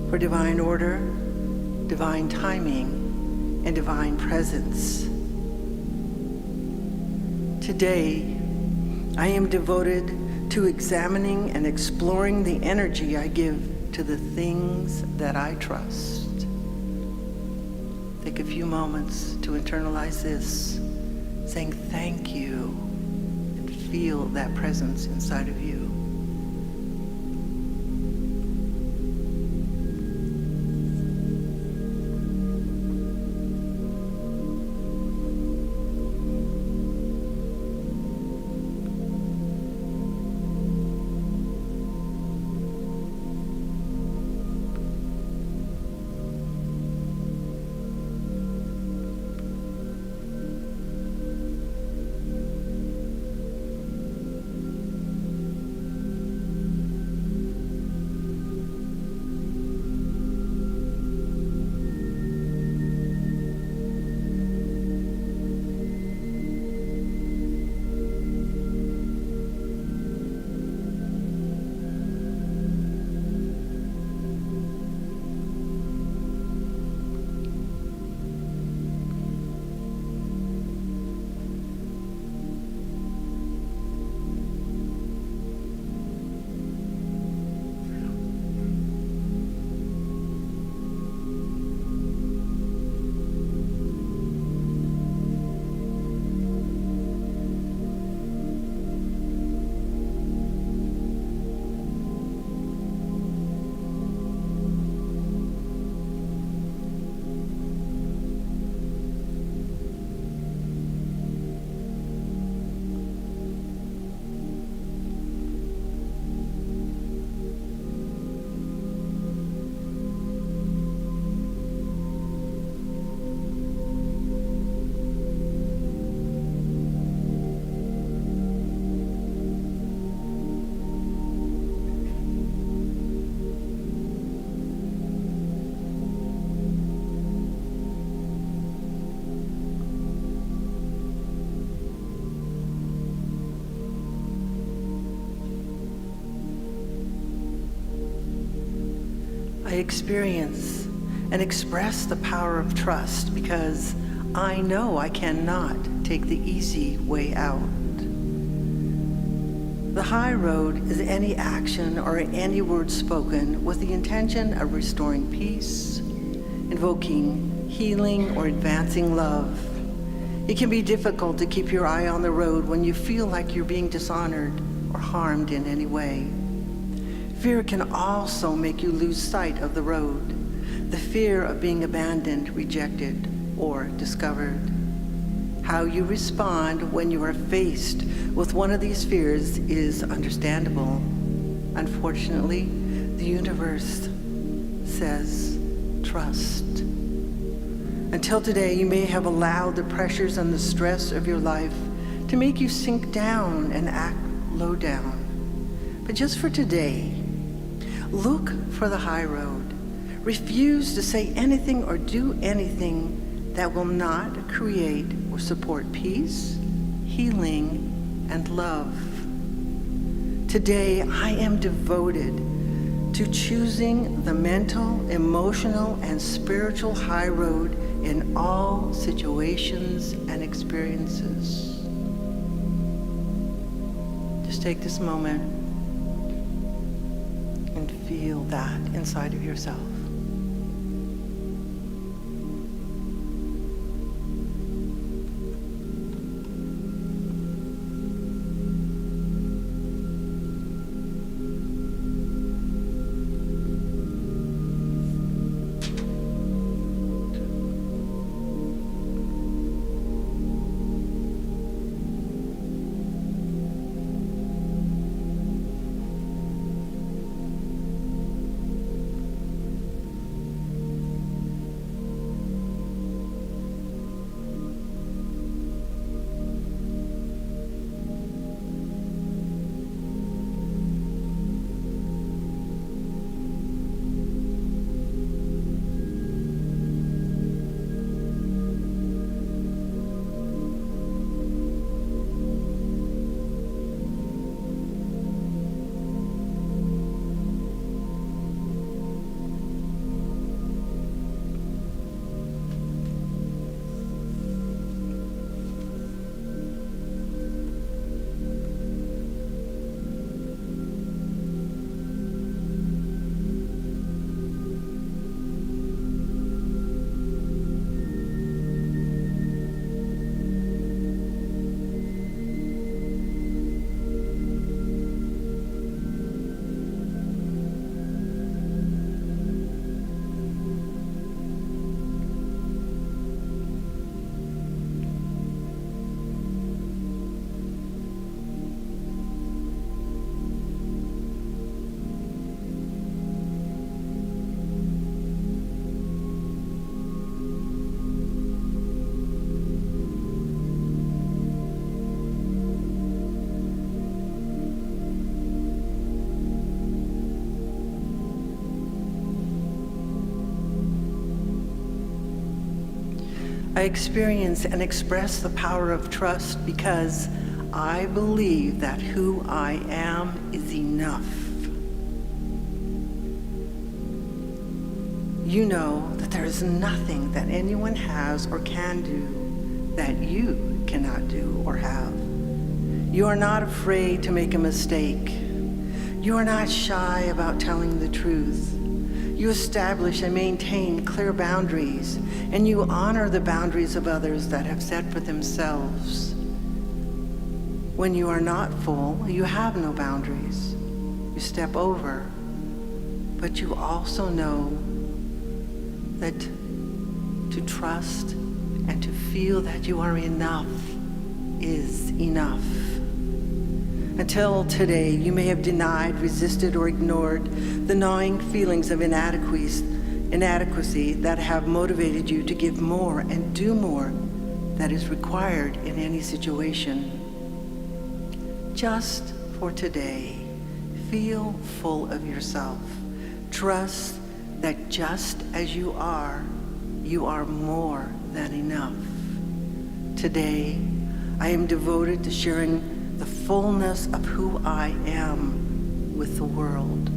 for divine order, divine timing, and divine presence. Today, I am devoted to examining and exploring the energy I give to the things that I trust. Take a few moments to internalize this, saying thank you, and feel that presence inside of you. I experience and express the power of trust because I know I cannot take the easy way out. The high road is any action or any word spoken with the intention of restoring peace, invoking healing, or advancing love. It can be difficult to keep your eye on the road when you feel like you're being dishonored or harmed in any way. Fear can also make you lose sight of the road, the fear of being abandoned, rejected, or discovered. How you respond when you are faced with one of these fears is understandable. Unfortunately, the universe says, trust. Until today, you may have allowed the pressures and the stress of your life to make you sink down and act low down. But just for today, look for the high road. Refuse to say anything or do anything that will not create or support peace, healing, and love. Today, I am devoted to choosing the mental, emotional, and spiritual high road in all situations and experiences. Just take this moment and feel that inside of yourself. I experience and express the power of trust because I believe that who I am is enough. You know that there is nothing that anyone has or can do that you cannot do or have. You are not afraid to make a mistake. You are not shy about telling the truth. You establish and maintain clear boundaries, and you honor the boundaries of others that have set for themselves. When you are not full, you have no boundaries. You step over, but you also know that to trust and to feel that you are enough is enough. Until today, you may have denied, resisted, or ignored the gnawing feelings of inadequacy that have motivated you to give more and do more that is required in any situation. Just for today, feel full of yourself. Trust that just as you are more than enough. Today, I am devoted to sharing the fullness of who I am with the world.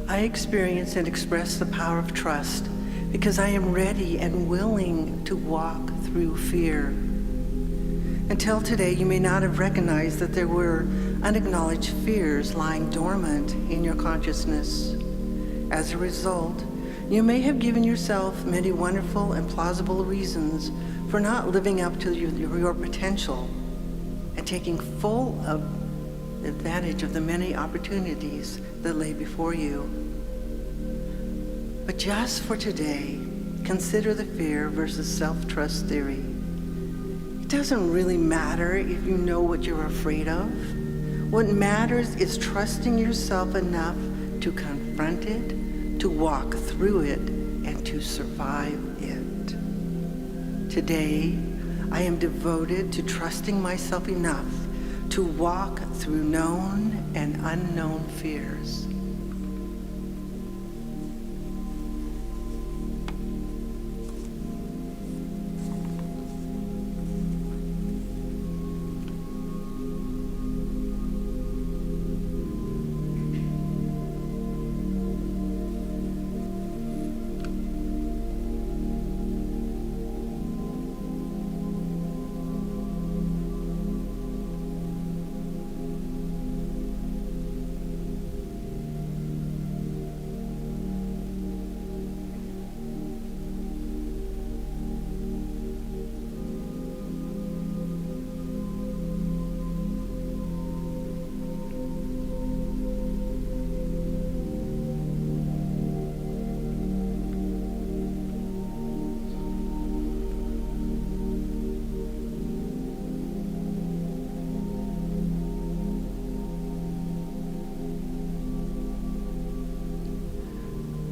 I experience and express the power of trust because I am ready and willing to walk through fear. Until today, you may not have recognized that there were unacknowledged fears lying dormant in your consciousness. As a result, you may have given yourself many wonderful and plausible reasons for not living up to your potential and taking full advantage of the many opportunities that lay before you. But just for today, consider the fear versus self-trust theory. It doesn't really matter if you know what you're afraid of. What matters is trusting yourself enough to confront it, to walk through it, and to survive it. Today, I am devoted to trusting myself enough to walk through known and unknown fears.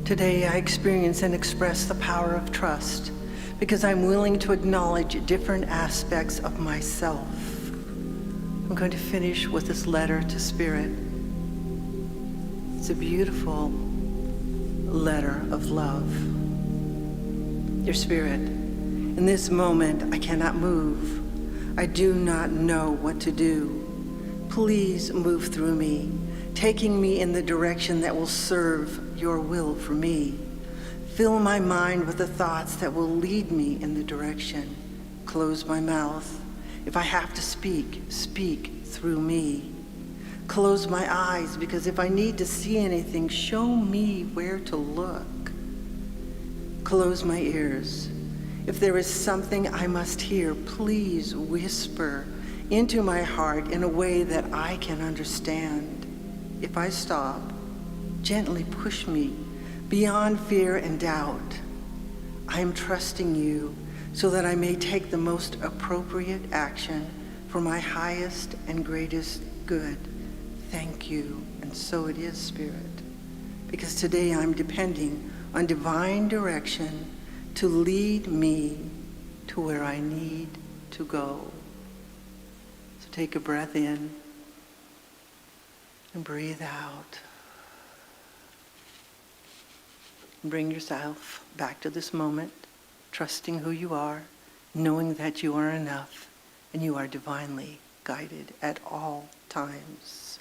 Today, I experience and express the power of trust because I'm willing to acknowledge different aspects of myself. I'm going to finish with this letter to Spirit. It's a beautiful letter of love. Dear Spirit, in this moment I cannot move. I do not know what to do. Please move through me, taking me in the direction that will serve your will for me. Fill my mind with the thoughts that will lead me in the direction. Close my mouth. If I have to speak, speak through me. Close my eyes, because if I need to see anything, show me where to look. Close my ears. If there is something I must hear, please whisper into my heart in a way that I can understand. If I stop, gently push me beyond fear and doubt. I am trusting you so that I may take the most appropriate action for my highest and greatest good. Thank you, and so it is, Spirit, because today I'm depending on divine direction to lead me to where I need to go. So take a breath in and breathe out. Bring yourself back to this moment, trusting who you are, knowing that you are enough and you are divinely guided at all times.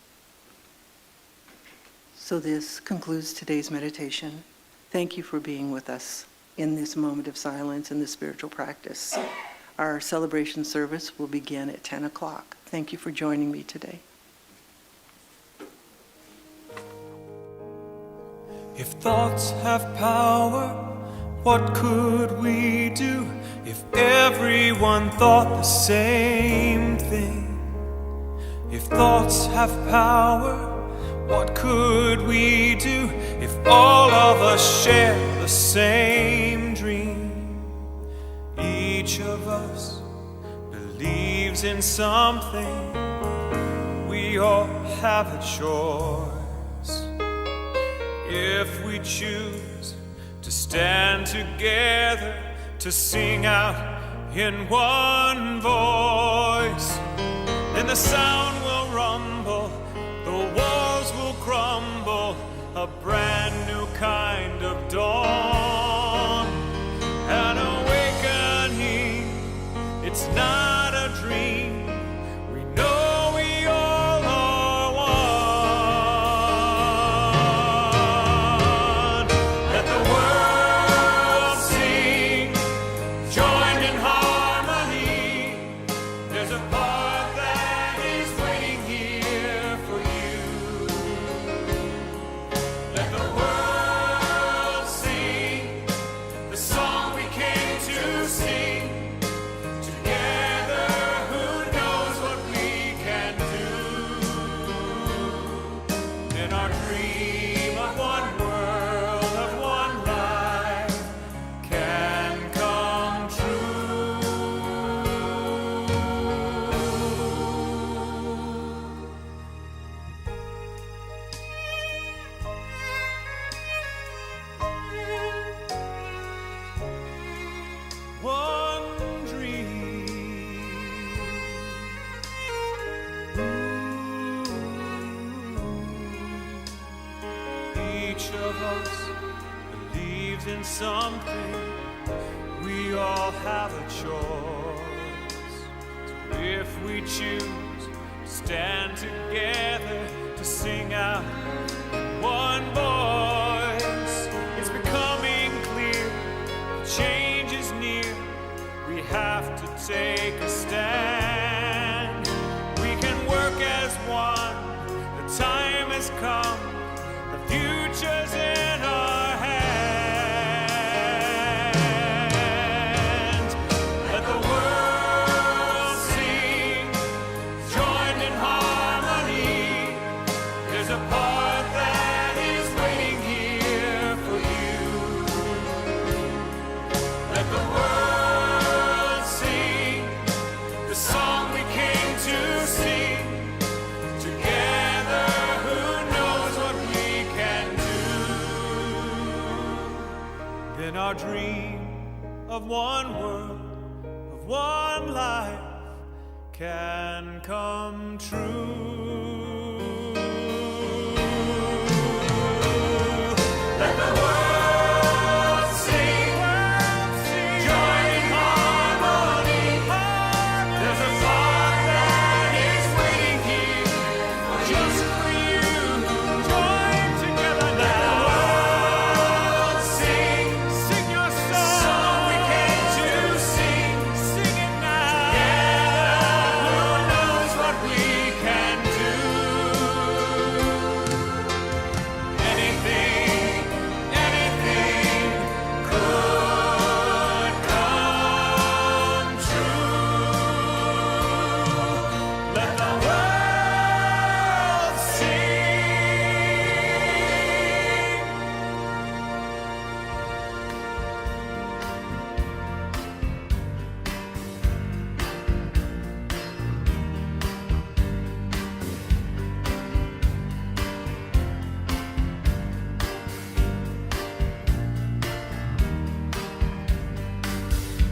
So this concludes today's meditation. Thank you for being with us in this moment of silence in the spiritual practice. Our celebration service will begin at 10 o'clock. Thank you for joining me today. If thoughts have power, what could we do if everyone thought the same thing? If thoughts have power, what could we do if all of us share the same dream? Each of us believes in something. We all have a choice. If we choose to stand together, to sing out in one voice, then the sound will rumble, the walls will crumble, a brand new kind of dawn, an awakening. It's not a dream. We know we all are one. Let the world sing, joined in harmony. There's a part that is waiting here for you. Let the world sing the song we came to sing. Together, who knows what we can do? Then our dream of one world, of one life can come true. One dream. Each of us believes in something. We all have a choice. So if we choose to stand together, to sing out in one voice, it's becoming clear. Change is near. We have to take a stand. We can work as one. The time has come. The future's in our hands. Let the world sing, joined in harmony. There's a part that is waiting here for you. Let the world sing the song we came to sing. Together, who knows what we can do? Then our dream of one world, of one life can come true. Let the world sing, join in harmony. There's a song that is waiting here just for you. Join together now. Let the world sing, sing your song we came to sing. Sing it now. Together, who knows what we can do? Anything could come true. Let the world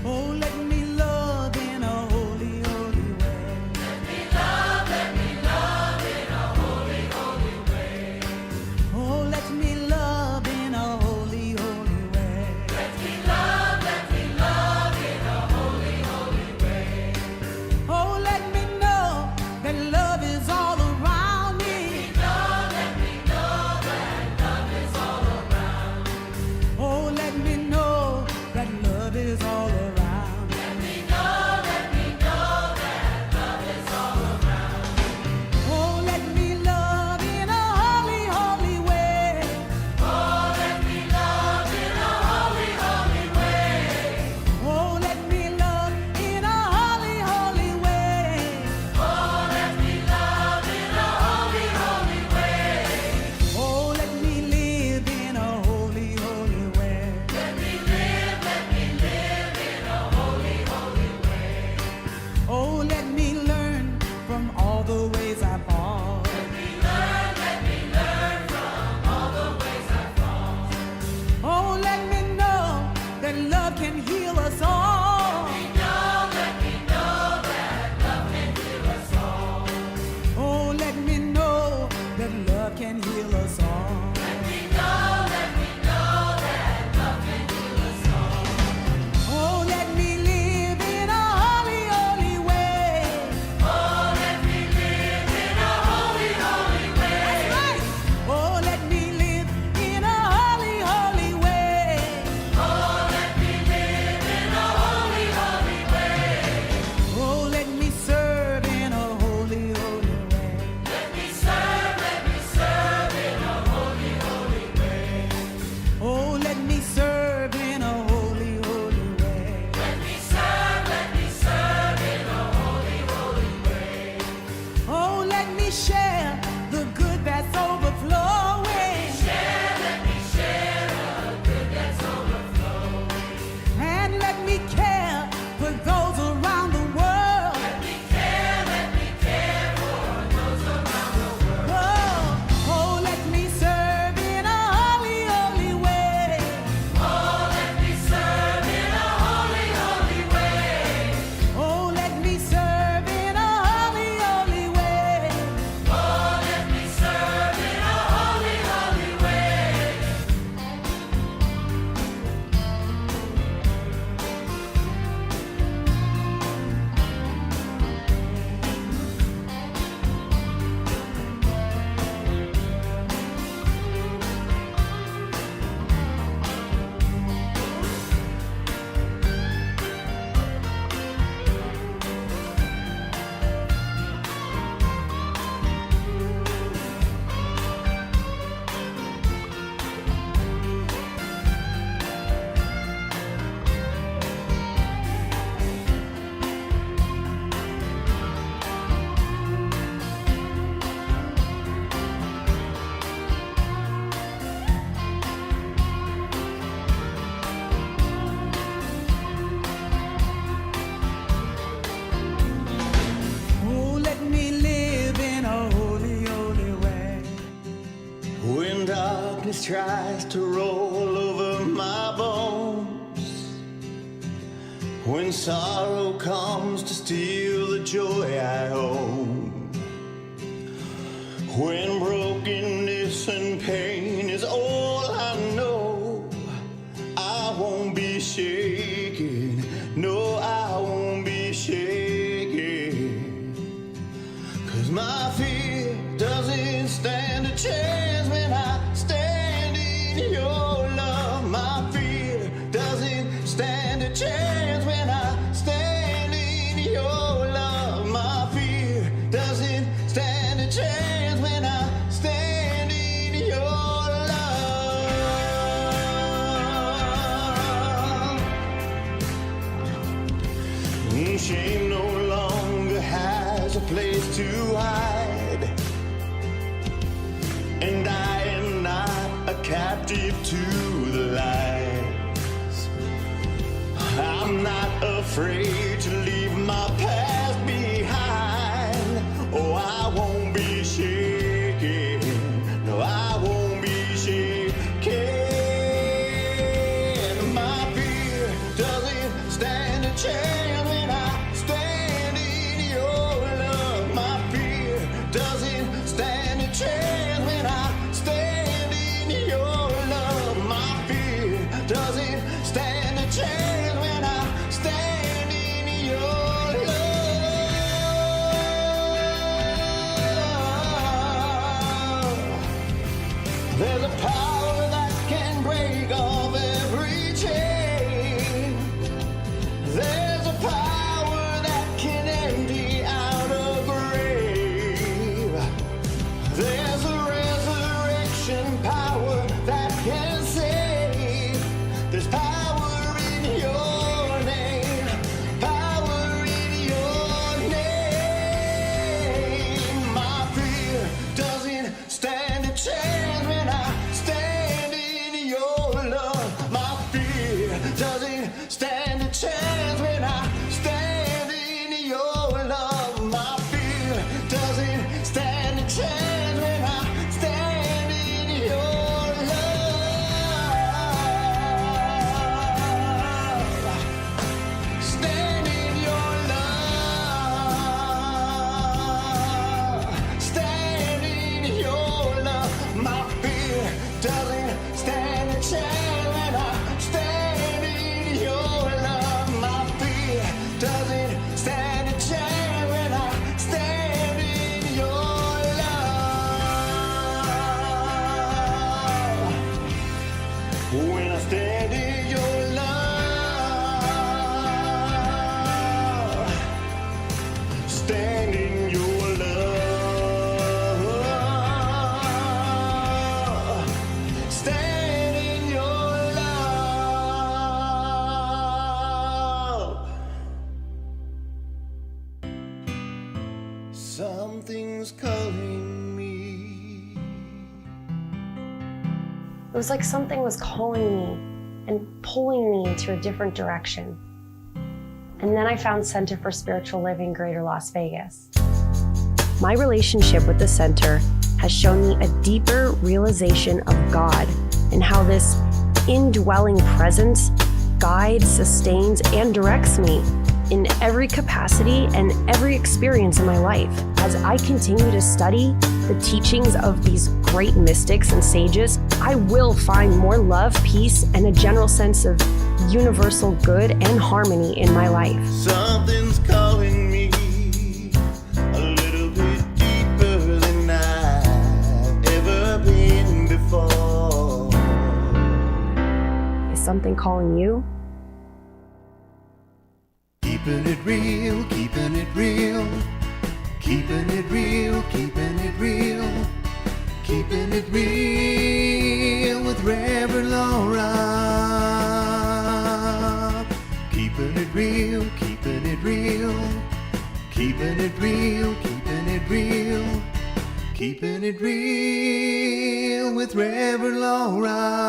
Oh, let me love in a holy, holy way. Let me love in a holy, holy way. Oh, let me love in a holy, holy way. Let me love in a holy, holy way. Oh, let me know that love is all around me. Let me know that love is all around. Oh, let me know that love is all around. Let me know that love is all around. Oh, let me love in a holy, holy way. Oh, let me love in a holy, holy way. Oh, let me love in a holy, holy way. Oh, let me love in a holy, holy way. Oh, let me live in a holy, holy way. Let me live in a holy, holy way. Oh, let me learn from all the ways I fall. Let me learn from all the ways I fall. Oh, let me know that love can heal us all. Let me know that love can heal us all. Oh, let me know that love can heal us all. Let me know that love can heal us all. Oh, let me live in a holy, holy way. Oh, let me live in a holy, holy way. That's right. Oh, let me live in a holy, holy way. Oh, let me live in a holy, holy way. Oh, let me serve in a holy, holy way. Let me serve in a holy, holy way. Oh, let me serve in a holy, holy way. Let me serve in a holy, holy way. Oh, let me share the good that's overflowing. Let me share the good that's overflowing. And let me care for those around the world. Let me care for those around the world. Oh, let me serve in a holy, holy way. Oh, let me serve in a holy, holy way. Oh, let me serve in a holy, holy way. Oh, let me serve in a holy, holy way. Oh, let me live in a holy, holy way. When darkness tries to roll over my bones, when sorrow comes to steal the joy I own, when brokenness and pain is all I know, I won't be shaken. No, I won't be shaken. 'Cause my fear doesn't stand a chance when I stand in your love. My fear doesn't stand a chance when I stand in your love. My fear doesn't stand a chance when I stand in your love. Shame no longer has a place to hide, and I am not a captive to the lies. I'm not afraid to leave my past behind. Oh, I won't be shaken. No, I won't be shaken. My fear doesn't stand a chance when I stand in your love. My fear doesn't stand a chance when I stand in your love. My fear doesn't stand a chance when I stand in your love. There's a power that can break off every chain. There's a power that can empty out a grave. There's a resurrection power that can save. There's power in your name. Power in your name. My fear doesn't stand a chance when I stand in your love. My fear doesn't stand a chance when I stand in your love. My fear doesn't stand a chance when I stand in your love. Stand in your love. Stand in your love. My fear doesn't stand a chance when I stand in your love. My fear doesn't stand a chance when I stand in your love. When I stand in your love. Stand in your love. Stand in your love. Something's calling me. It was like something was calling me and pulling me into a different direction. And then I found Center for Spiritual Living Greater Las Vegas. My relationship with the center has shown me a deeper realization of God and how this indwelling presence guides, sustains, and directs me in every capacity and every experience in my life. As I continue to study the teachings of these great mystics and sages, I will find more love, peace, and a general sense of universal good and harmony in my life. Something's calling me a little bit deeper than I've ever been before. Is something calling you? Keeping it real, keeping it real, keeping it real, keeping it real, keeping it real with Reverend Laura. Keeping it real, keeping it real, keeping it real, keeping it real, keeping it real with Reverend Laura.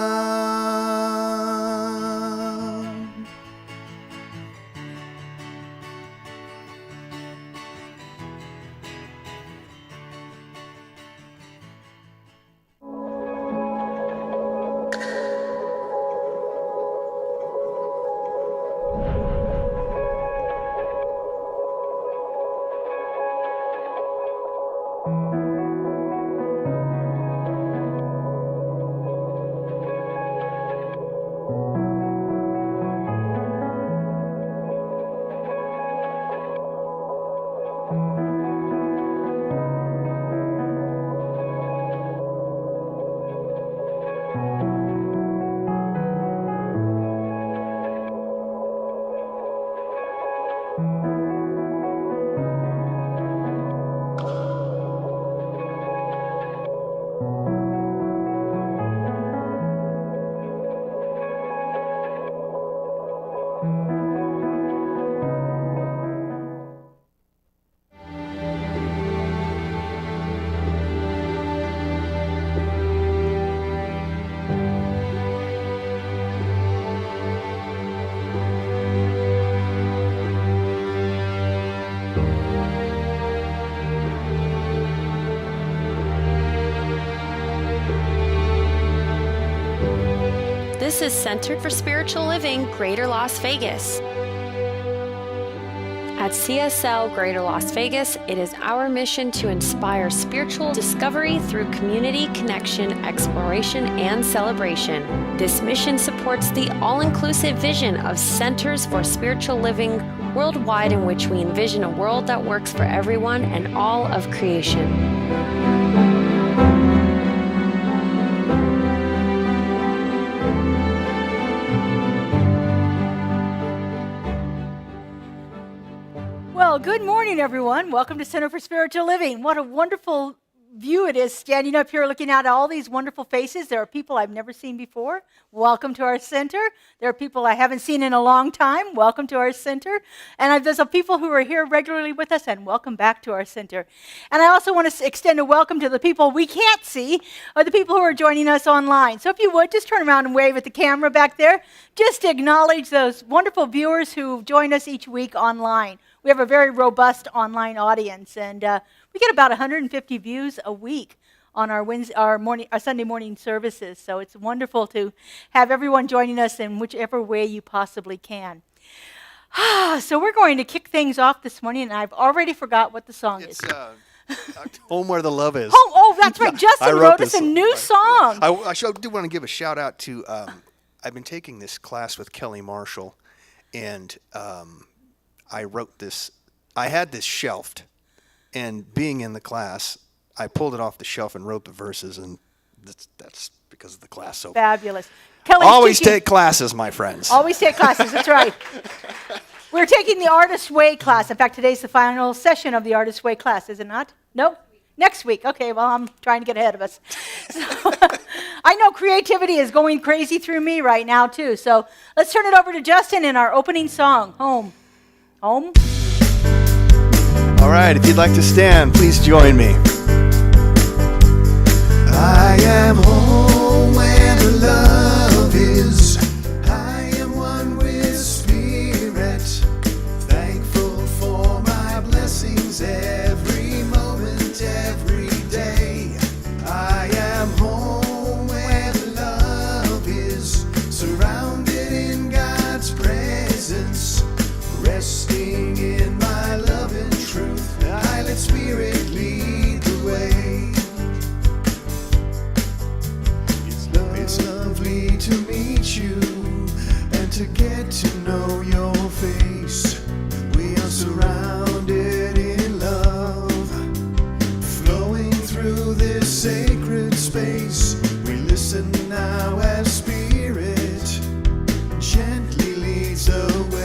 This is Center for Spiritual Living, Greater Las Vegas. At CSL Greater Las Vegas, it is our mission to inspire spiritual discovery through community connection, exploration, and celebration. This mission supports the all-inclusive vision of Centers for Spiritual Living worldwide, in which we envision a world that works for everyone and all of creation. Well, good morning, everyone. Welcome to Center for Spiritual Living. What a wonderful view it is standing up here looking at all these wonderful faces. There are people I've never seen before. Welcome to our center. There are people I haven't seen in a long time. Welcome to our center. And there's people who are here regularly with us, and welcome back to our center. And I also want to extend a welcome to the people we can't see, or the people who are joining us online. So if you would, just turn around and wave at the camera back there. Just to acknowledge those wonderful viewers who join us each week online. We have a very robust online audience, and we get about 150 views a week on our Sunday morning services. So it's wonderful to have everyone joining us in whichever way you possibly can. So we're going to kick things off this morning, and I've already forgot what the song is. Home Where the Love Is. Oh, that's right. Justin wrote us a new song. I do want to give a shout out to, I've been taking this class with Kelly Marshall, and I wrote this. I had this shelved, and being in the class, I pulled it off the shelf and wrote the verses, and that's because of the class. So fabulous. Kelly's always take classes, my friends. Always take classes. That's right. We're taking the Artist Way class. In fact, today's the final session of the Artist Way class, is it not? No? Next week. Okay, well, I'm trying to get ahead of us. So, I know creativity is going crazy through me right now, too. So let's turn it over to Justin in our opening song, Home. Home? All right, if you'd like to stand, please join me. I am home where the love is. I am one with Spirit. Thankful for my blessings every moment, every day. I am home where the love is. Surrounded in God's presence. Resting in my love and truth, I let Spirit lead the way. It's lovely to meet you and to get to know your face. We are surrounded in love, flowing through this sacred space. We listen now as Spirit gently leads the way.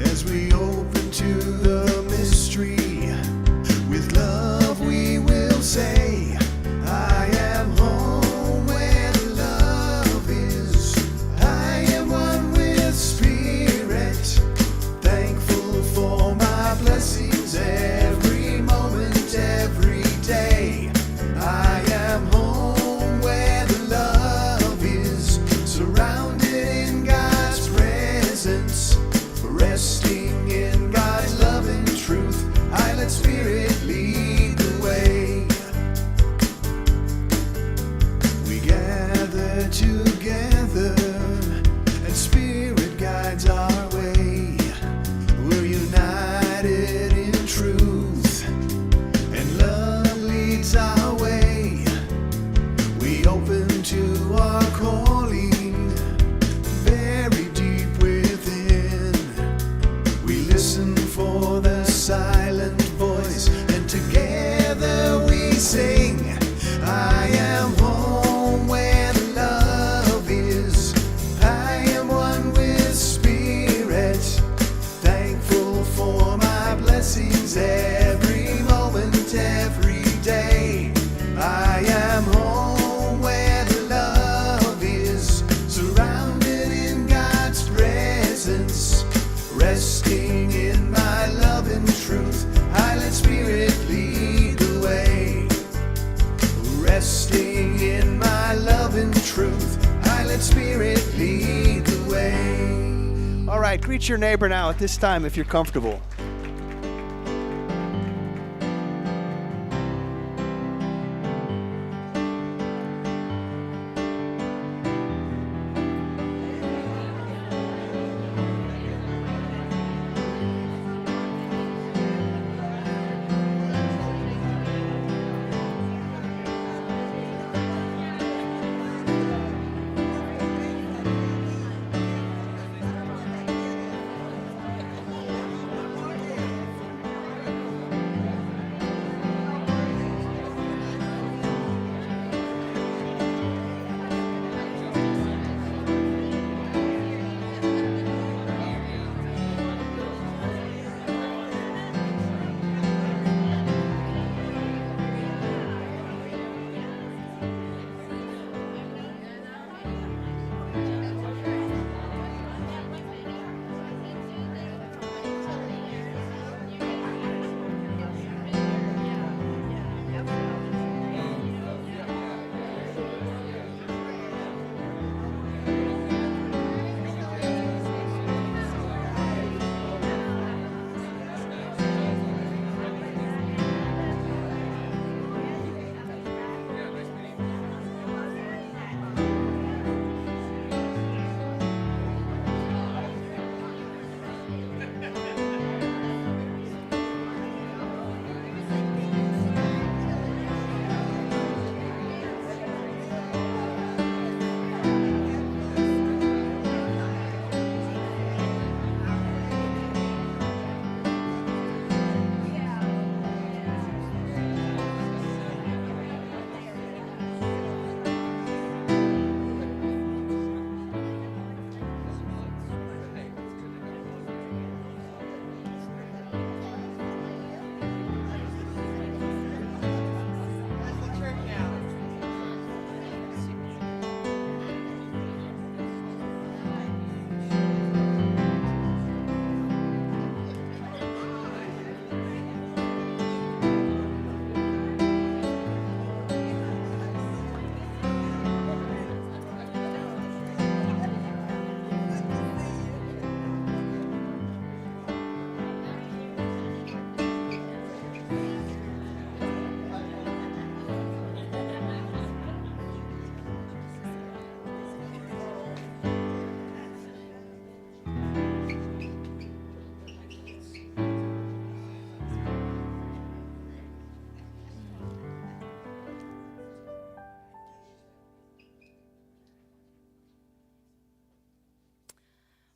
As we open Resting in my love and truth, I let Spirit lead the way. Resting in my love and truth, I let Spirit lead the way. All right, greet your neighbor now at this time if you're comfortable.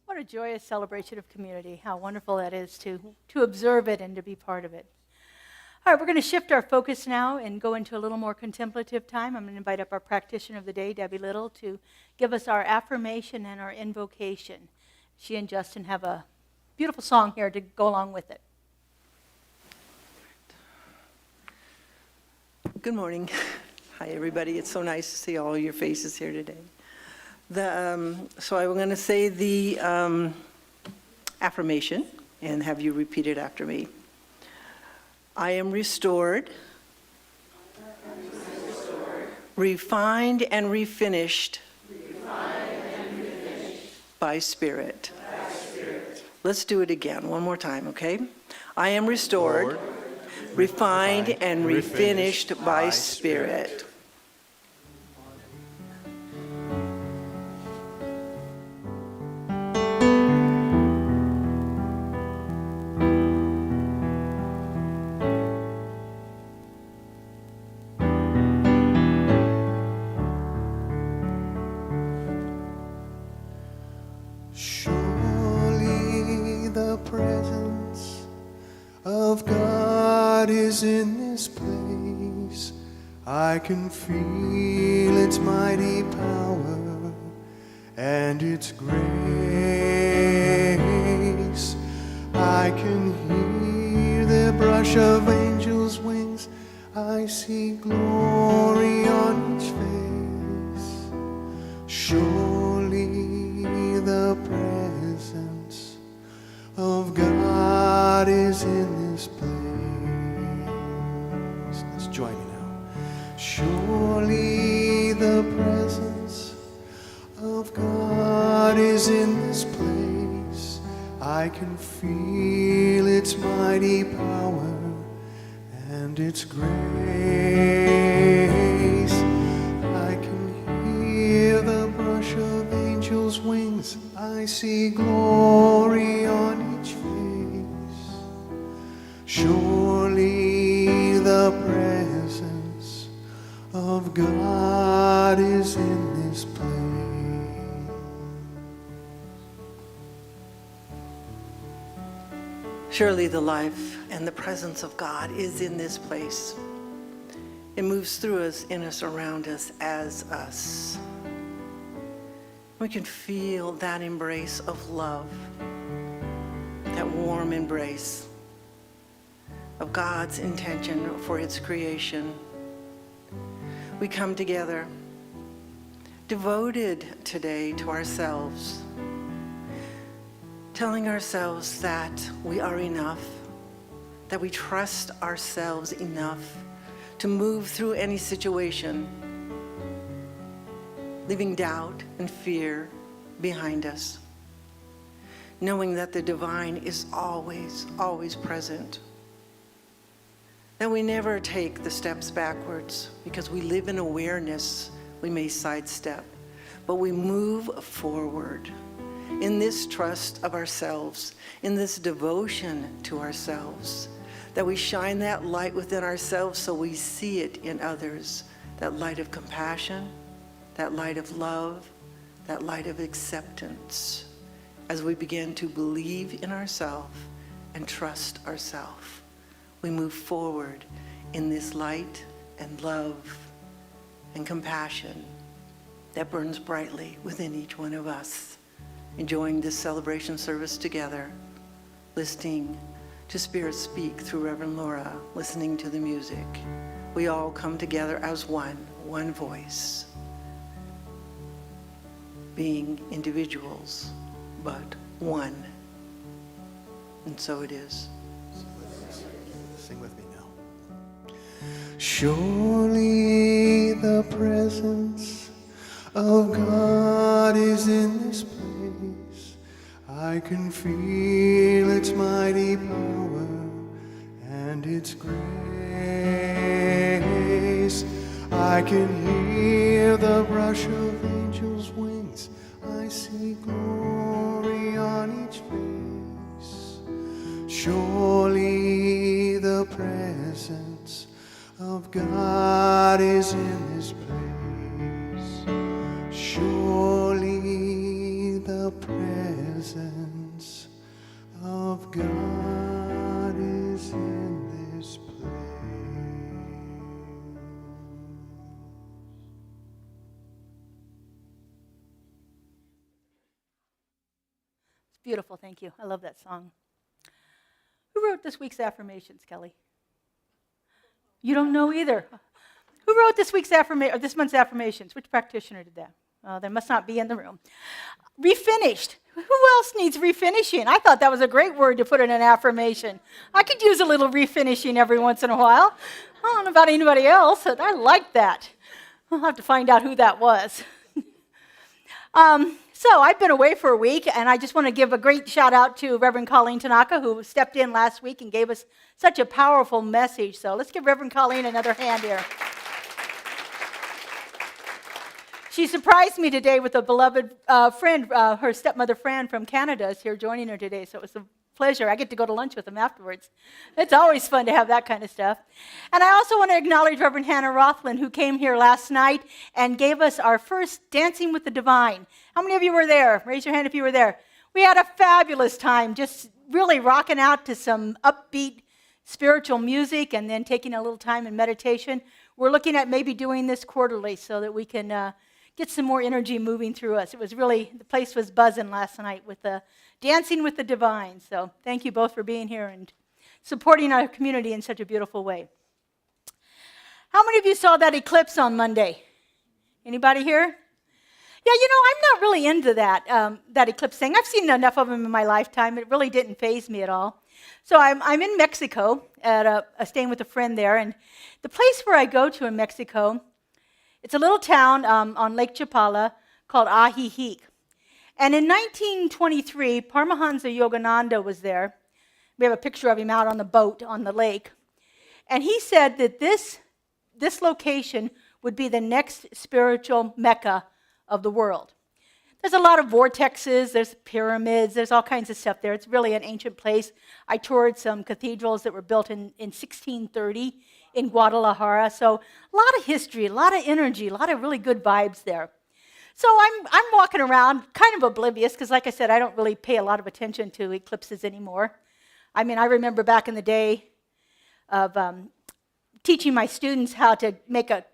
What a joyous celebration of community. How wonderful that is to observe it and to be part of it. All right, we're going to shift our focus now and go into a little more contemplative time. I'm going to invite up our practitioner of the day, Debbie Little, to give us our affirmation and our invocation. She and Justin have a beautiful song here to go along with it. Good morning. Hi, everybody. It's so nice to see all your faces here today. So I'm going to say the affirmation and have you repeat it after me. I am restored, refined and refinished, by Spirit. Let's do it again, one more time, okay? I am restored, refined and refinished by Spirit. Surely the presence of God is in this place. I can feel its mighty power and its grace. I can hear the brush of angels' wings. I see glory on each face. Surely the presence of God feel its mighty power and its grace. I can hear the brush of angels' wings. I see glory on each face. Surely the presence of God is in this place. Surely the life and the presence of God is in this place. It moves through us, in us, around us, as us. We can feel that embrace of love, that warm embrace of God's intention for its creation. We come together, devoted today to ourselves, telling ourselves that we are enough, that we trust ourselves enough to move through any situation, leaving doubt and fear behind us, knowing that the divine is always, always present, that we never take the steps backwards because we live in awareness. We may sidestep, but we move forward in this trust of ourselves, in this devotion to ourselves, that we shine that light within ourselves so we see it in others, that light of compassion, that light of love, that light of acceptance, as we begin to believe in ourselves and trust ourselves. We move forward in this light and love and compassion that burns brightly within each one of us, enjoying this celebration service together, listening to Spirit speak through Reverend Laura, listening to the music. We all come together as one voice, being individuals, but one. And so it is. Sing with me now. Surely the presence of God is in this place. I can feel its mighty power and its grace. I can hear the brush of angels' wings. I see glory on each face. Surely the presence of God is in this place. Surely the presence of God is in this place. It's beautiful, thank you. I love that song. Who wrote this week's affirmations, Kelly? You don't know either. Who wrote this month's affirmations? Which practitioner did that? Oh, they must not be in the room. Refinished. Who else needs refinishing? I thought that was a great word to put in an affirmation. I could use a little refinishing every once in a while. I don't know about anybody else, but I like that. I'll have to find out who that was. So I've been away for a week, and I just want to give a great shout out to Reverend Colleen Tanaka, who stepped in last week and gave us such a powerful message. So let's give Reverend Colleen another hand here. She surprised me today with a beloved friend, her stepmother Fran from Canada is here joining her today, so it was a pleasure. I get to go to lunch with them afterwards. It's always fun to have that kind of stuff. And I also want to acknowledge Reverend Hannah Rothland, who came here last night and gave us our first Dancing with the Divine. How many of you were there? Raise your hand if you were there. We had a fabulous time, just really rocking out to some upbeat spiritual music and then taking a little time in meditation. We're looking at maybe doing this quarterly so that we can get some more energy moving through us. It was really, the place was buzzing last night with the Dancing with the Divine. So thank you both for being here and supporting our community in such a beautiful way. How many of you saw that eclipse on Monday? Anybody here? Yeah, you know, I'm not really into that eclipse thing. I've seen enough of them in my lifetime. It really didn't faze me at all. So I'm in Mexico, staying with a friend there, and the place where I go to in Mexico, it's a little town on Lake Chapala called Ajijic. And in 1923, Paramahansa Yogananda was there. We have a picture of him out on the boat on the lake. And he said that this location would be the next spiritual Mecca of the world. There's a lot of vortexes, there's pyramids, there's all kinds of stuff there. It's really an ancient place. I toured some cathedrals that were built in 1630 in Guadalajara. So a lot of history, a lot of energy, a lot of really good vibes there. So I'm walking around kind of oblivious because, like I said, I don't really pay a lot of attention to eclipses anymore. I mean, I remember back in the day of teaching my students how to take a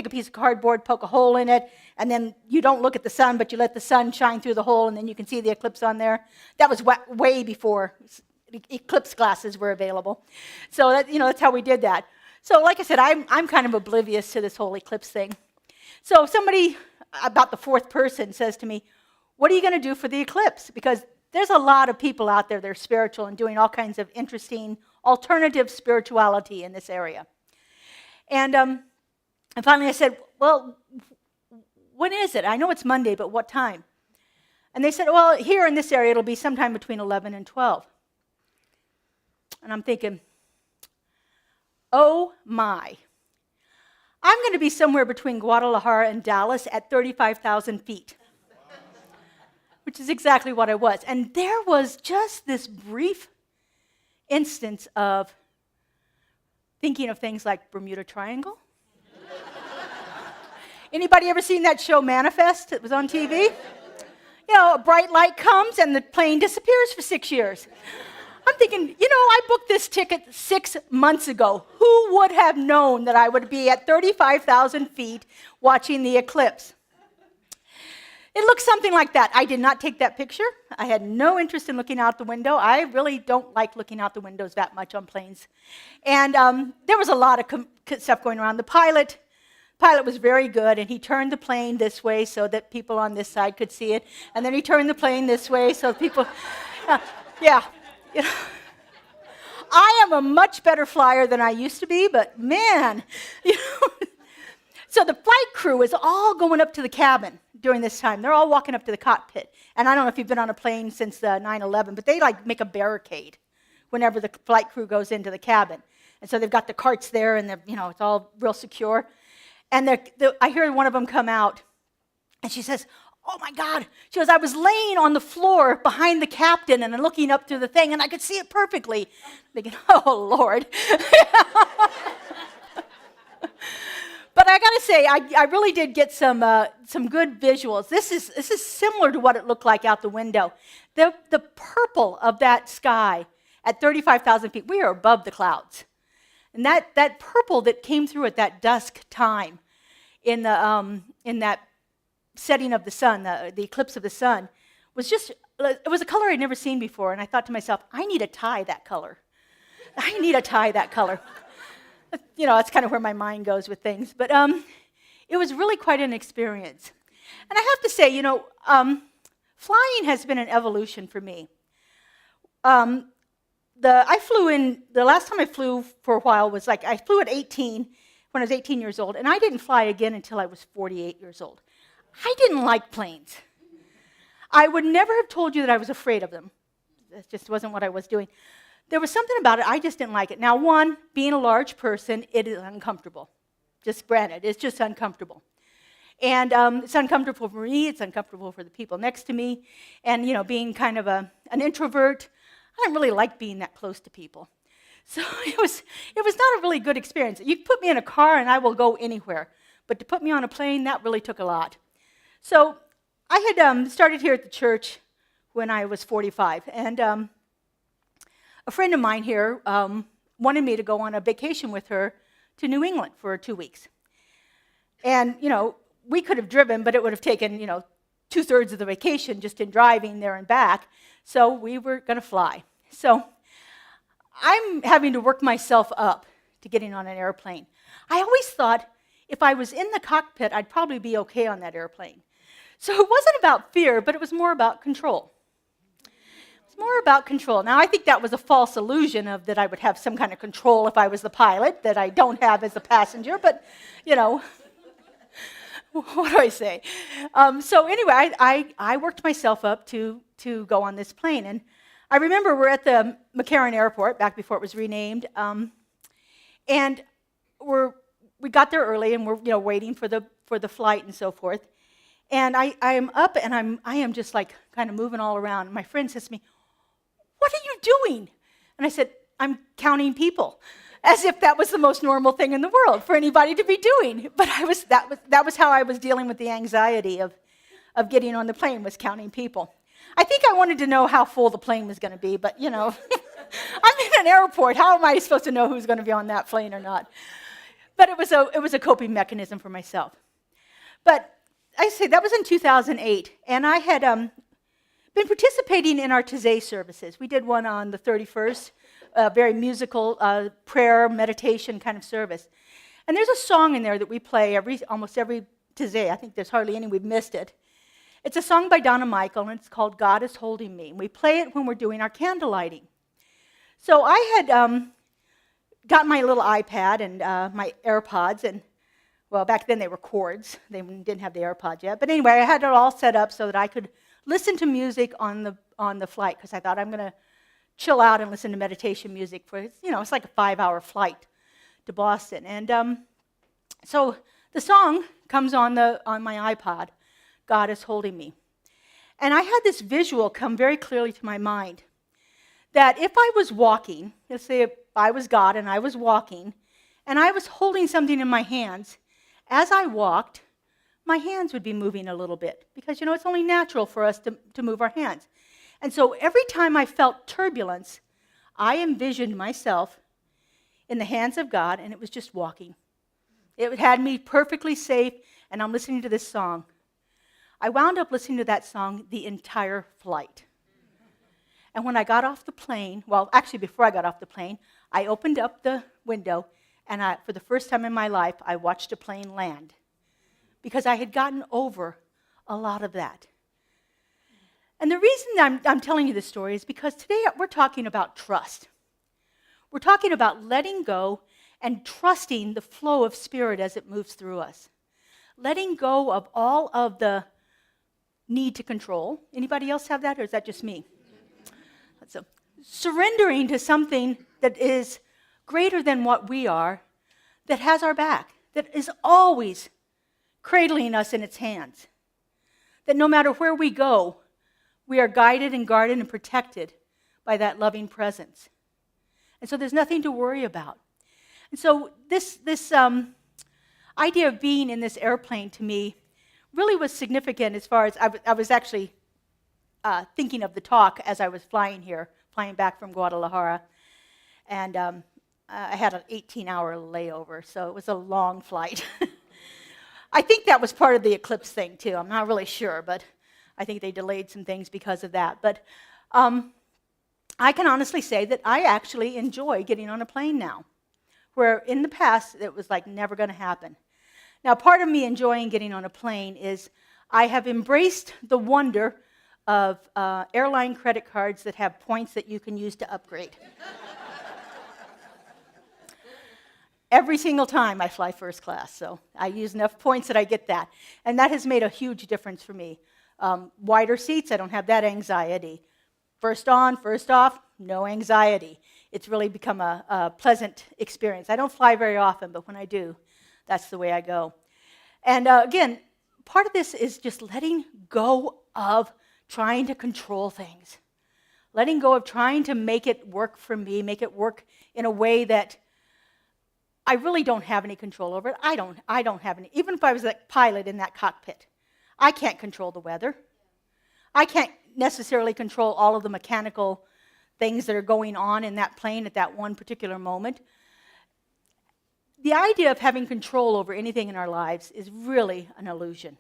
piece of cardboard, poke a hole in it, and then you don't look at the sun, but you let the sun shine through the hole, and then you can see the eclipse on there. That was way before eclipse glasses were available. So that's how we did that. So like I said, I'm kind of oblivious to this whole eclipse thing. So somebody, about the fourth person, says to me, what are you going to do for the eclipse? Because there's a lot of people out there that are spiritual and doing all kinds of interesting alternative spirituality in this area. And finally I said, well, when is it? I know it's Monday, but what time? And they said, well, here in this area, it'll be sometime between 11 and 12. And I'm thinking, oh my. I'm going to be somewhere between Guadalajara and Dallas at 35,000 feet, which is exactly what I was. And there was just this brief instance of thinking of things like Bermuda Triangle. Anybody ever seen that show Manifest? It was on TV. You know, a bright light comes and the plane disappears for 6 years. I'm thinking, I booked this ticket 6 months ago. Who would have known that I would be at 35,000 feet watching the eclipse? It looks something like that. I did not take that picture. I had no interest in looking out the window. I really don't like looking out the windows that much on planes. And there was a lot of stuff going around. The pilot was very good, and he turned the plane this way so that people on this side could see it. And then he turned the plane this way so people, yeah. I am a much better flyer than I used to be, but man, So the flight crew is all going up to the cabin during this time. They're all walking up to the cockpit. And I don't know if you've been on a plane since 9/11, but they make a barricade whenever the flight crew goes into the cabin. And so they've got the carts there, and it's all real secure. And I hear one of them come out, and she says, oh my God. She goes, I was laying on the floor behind the captain and looking up through the thing, and I could see it perfectly. I'm thinking, oh Lord. But I got to say, I really did get some good visuals. This is similar to what it looked like out the window. The purple of that sky at 35,000 feet, we are above the clouds. And that purple that came through at that dusk time in that setting of the sun, the eclipse of the sun, it was a color I'd never seen before. And I thought to myself, I need to tie that color. I need to tie that color. That's kind of where my mind goes with things. But it was really quite an experience. And I have to say, flying has been an evolution for me. The last time I flew for a while was I flew at 18, when I was 18 years old, and I didn't fly again until I was 48 years old. I didn't like planes. I would never have told you that I was afraid of them. That just wasn't what I was doing. There was something about it, I just didn't like it. Now, one, being a large person, it is uncomfortable. Just granted, it's just uncomfortable. And it's uncomfortable for me, it's uncomfortable for the people next to me. And, being kind of an introvert, I don't really like being that close to people. So it was not a really good experience. You put me in a car and I will go anywhere. But to put me on a plane, that really took a lot. So I had started here at the church when I was 45. And a friend of mine here wanted me to go on a vacation with her to New England for 2 weeks. And, we could have driven, but it would have taken, 2/3 of the vacation just in driving there and back. So we were going to fly. So I'm having to work myself up to getting on an airplane. I always thought if I was in the cockpit, I'd probably be okay on that airplane. So it wasn't about fear, but it was more about control. More about control. Now, I think that was a false illusion of that I would have some kind of control if I was the pilot that I don't have as a passenger, but, what do I say? So anyway, I worked myself up to go on this plane. And I remember we're at the McCarran Airport, back before it was renamed, and we got there early, and we're waiting for the flight and so forth. And I am up, and I am just like kind of moving all around. And my friend says to me, "What are you doing?" And I said, "I'm counting people," as if that was the most normal thing in the world for anybody to be doing. But that was how I was dealing with the anxiety of getting on the plane, was counting people. I think I wanted to know how full the plane was going to be, but I'm in an airport. How am I supposed to know who's going to be on that plane or not? But it was a coping mechanism for myself. But I say that was in 2008, and I had been participating in our Taizé services. We did one on the 31st, a very musical prayer, meditation kind of service. And there's a song in there that we play almost every Taizé. I think there's hardly any we've missed it. It's a song by Donna Michael, and it's called "God is Holding Me." And we play it when we're doing our candle lighting. So I had got my little iPad and my AirPods, and well, back then they were cords. They didn't have the AirPods yet. But anyway, I had it all set up so that I could listen to music on the flight, because I thought I'm going to chill out and listen to meditation music for, it's like a 5-hour flight to Boston. And so the song comes on my iPod, "God is Holding Me." And I had this visual come very clearly to my mind, that if I was walking, let's say if I was God and I was walking, and I was holding something in my hands, as I walked, my hands would be moving a little bit, because it's only natural for us to move our hands. And so every time I felt turbulence, I envisioned myself in the hands of God, and it was just walking. It had me perfectly safe, and I'm listening to this song. I wound up listening to that song the entire flight. And when I got off the plane, well, actually before I got off the plane, I opened up the window, and for the first time in my life, I watched a plane land, because I had gotten over a lot of that. And the reason I'm telling you this story is because today we're talking about trust. We're talking about letting go and trusting the flow of Spirit as it moves through us. Letting go of all of the need to control. Anybody else have that, or is that just me? So, surrendering to something that is greater than what we are, that has our back, that is always cradling us in its hands. That no matter where we go, we are guided and guarded and protected by that loving presence. And so there's nothing to worry about. And so this idea of being in this airplane to me really was significant, as far as I was actually thinking of the talk as I was flying back from Guadalajara. And I had an 18-hour layover, so it was a long flight. I think that was part of the eclipse thing, too. I'm not really sure, but I think they delayed some things because of that. But I can honestly say that I actually enjoy getting on a plane now, where in the past it was like never going to happen. Now, part of me enjoying getting on a plane is I have embraced the wonder of airline credit cards that have points that you can use to upgrade. Every single time I fly first class, so I use enough points that I get that. And that has made a huge difference for me. Wider seats, I don't have that anxiety. First on, first off, no anxiety. It's really become a pleasant experience. I don't fly very often, but when I do, that's the way I go. And again, part of this is just letting go of trying to control things. Letting go of trying to make it work for me, make it work in a way that I really don't have any control over it. I don't have any. Even if I was a pilot in that cockpit, I can't control the weather. I can't necessarily control all of the mechanical things that are going on in that plane at that one particular moment. The idea of having control over anything in our lives is really an illusion.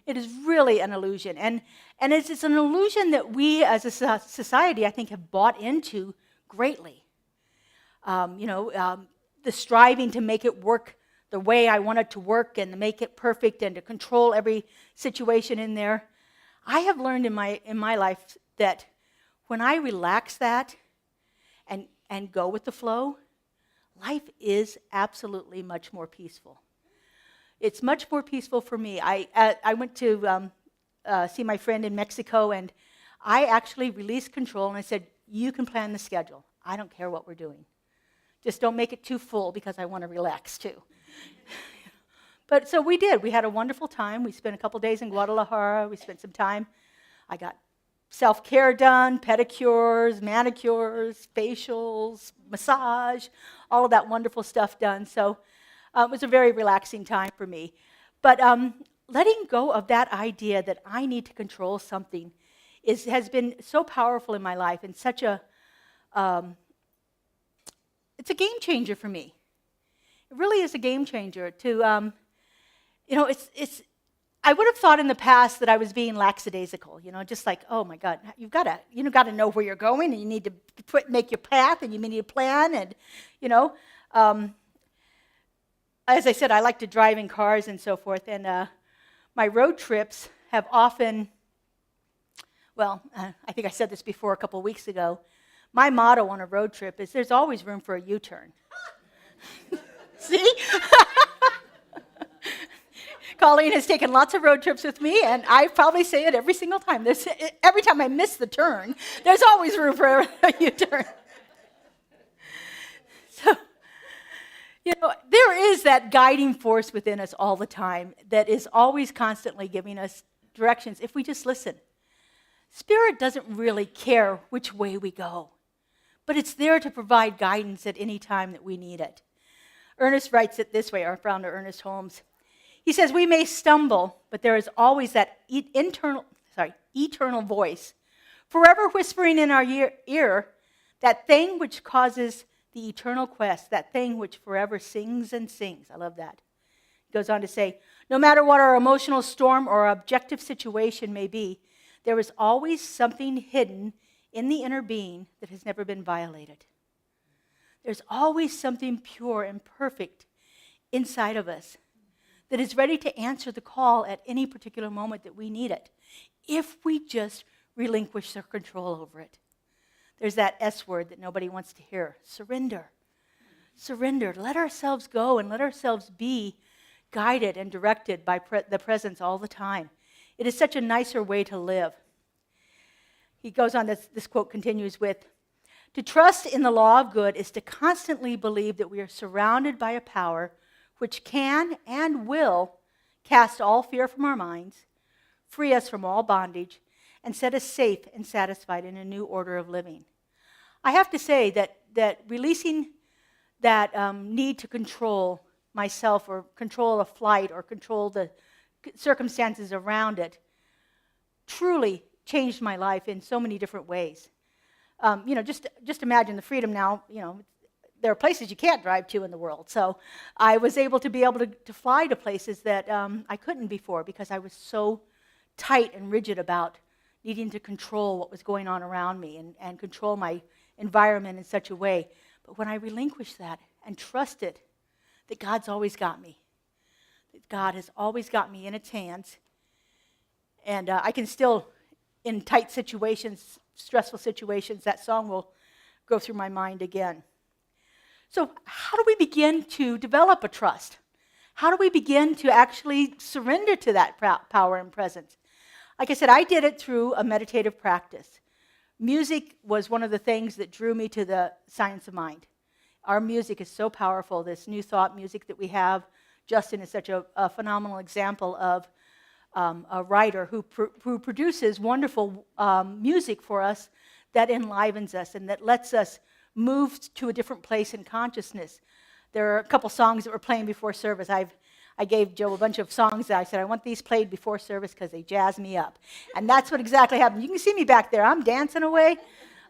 It is really an illusion. And it's an illusion that we as a society, I think, have bought into greatly. The striving to make it work the way I want it to work and to make it perfect and to control every situation in there. I have learned in my life that when I relax that and go with the flow, life is absolutely much more peaceful. It's much more peaceful for me. I went to see my friend in Mexico, and I actually released control, and I said, you can plan the schedule. I don't care what we're doing. Just don't make it too full because I want to relax too. But so we did. We had a wonderful time. We spent a couple days in Guadalajara. We spent some time. I got self-care done, pedicures, manicures, facials, massage, all of that wonderful stuff done. So it was a very relaxing time for me. But letting go of that idea that I need to control something has been so powerful in my life, and such a it's a game changer for me. It really is a game changer. To I would have thought in the past that I was being lackadaisical, just like, oh my God, you've got to know where you're going, and you need to make your path, and you need a plan, and as I said, I like to drive in cars and so forth, and my road trips have often, I think I said this before a couple of weeks ago. My motto on a road trip is there's always room for a U-turn. See? Colleen has taken lots of road trips with me, and I probably say it every single time. Every time I miss the turn, there's always room for a U-turn. So, there is that guiding force within us all the time that is always constantly giving us directions if we just listen. Spirit doesn't really care which way we go, but it's there to provide guidance at any time that we need it. Ernest writes it this way, our founder, Ernest Holmes. He says, we may stumble, but there is always that eternal voice, forever whispering in our ear, that thing which causes the eternal quest, that thing which forever sings and sings. I love that. He goes on to say, no matter what our emotional storm or objective situation may be, there is always something hidden in the inner being that has never been violated. There's always something pure and perfect inside of us that is ready to answer the call at any particular moment that we need it, if we just relinquish our control over it. There's that S word that nobody wants to hear, surrender. Surrender. Let ourselves go and let ourselves be guided and directed by the presence all the time. It is such a nicer way to live. He goes on, this quote continues with, to trust in the law of good is to constantly believe that we are surrounded by a power which can and will cast all fear from our minds, free us from all bondage, and set us safe and satisfied in a new order of living. I have to say that releasing that need to control myself or control a flight or control the circumstances around it truly changed my life in so many different ways. Just imagine the freedom now, there are places you can't drive to in the world. So I was able to fly to places that I couldn't before because I was so tight and rigid about needing to control what was going on around me and control my environment in such a way. But when I relinquished that and trusted that God's always got me, that God has always got me in its hands, and I can still, in tight situations, stressful situations, that song will go through my mind again. So how do we begin to develop a trust? How do we begin to actually surrender to that power and presence? Like I said, I did it through a meditative practice. Music was one of the things that drew me to the science of mind. Our music is so powerful, this new thought music that we have. Justin is such a phenomenal example of a writer who produces wonderful music for us that enlivens us and that lets us move to a different place in consciousness. There are a couple songs that were playing before service. I gave Joe a bunch of songs that I said, I want these played before service because they jazz me up. And that's what exactly happened. You can see me back there. I'm dancing away.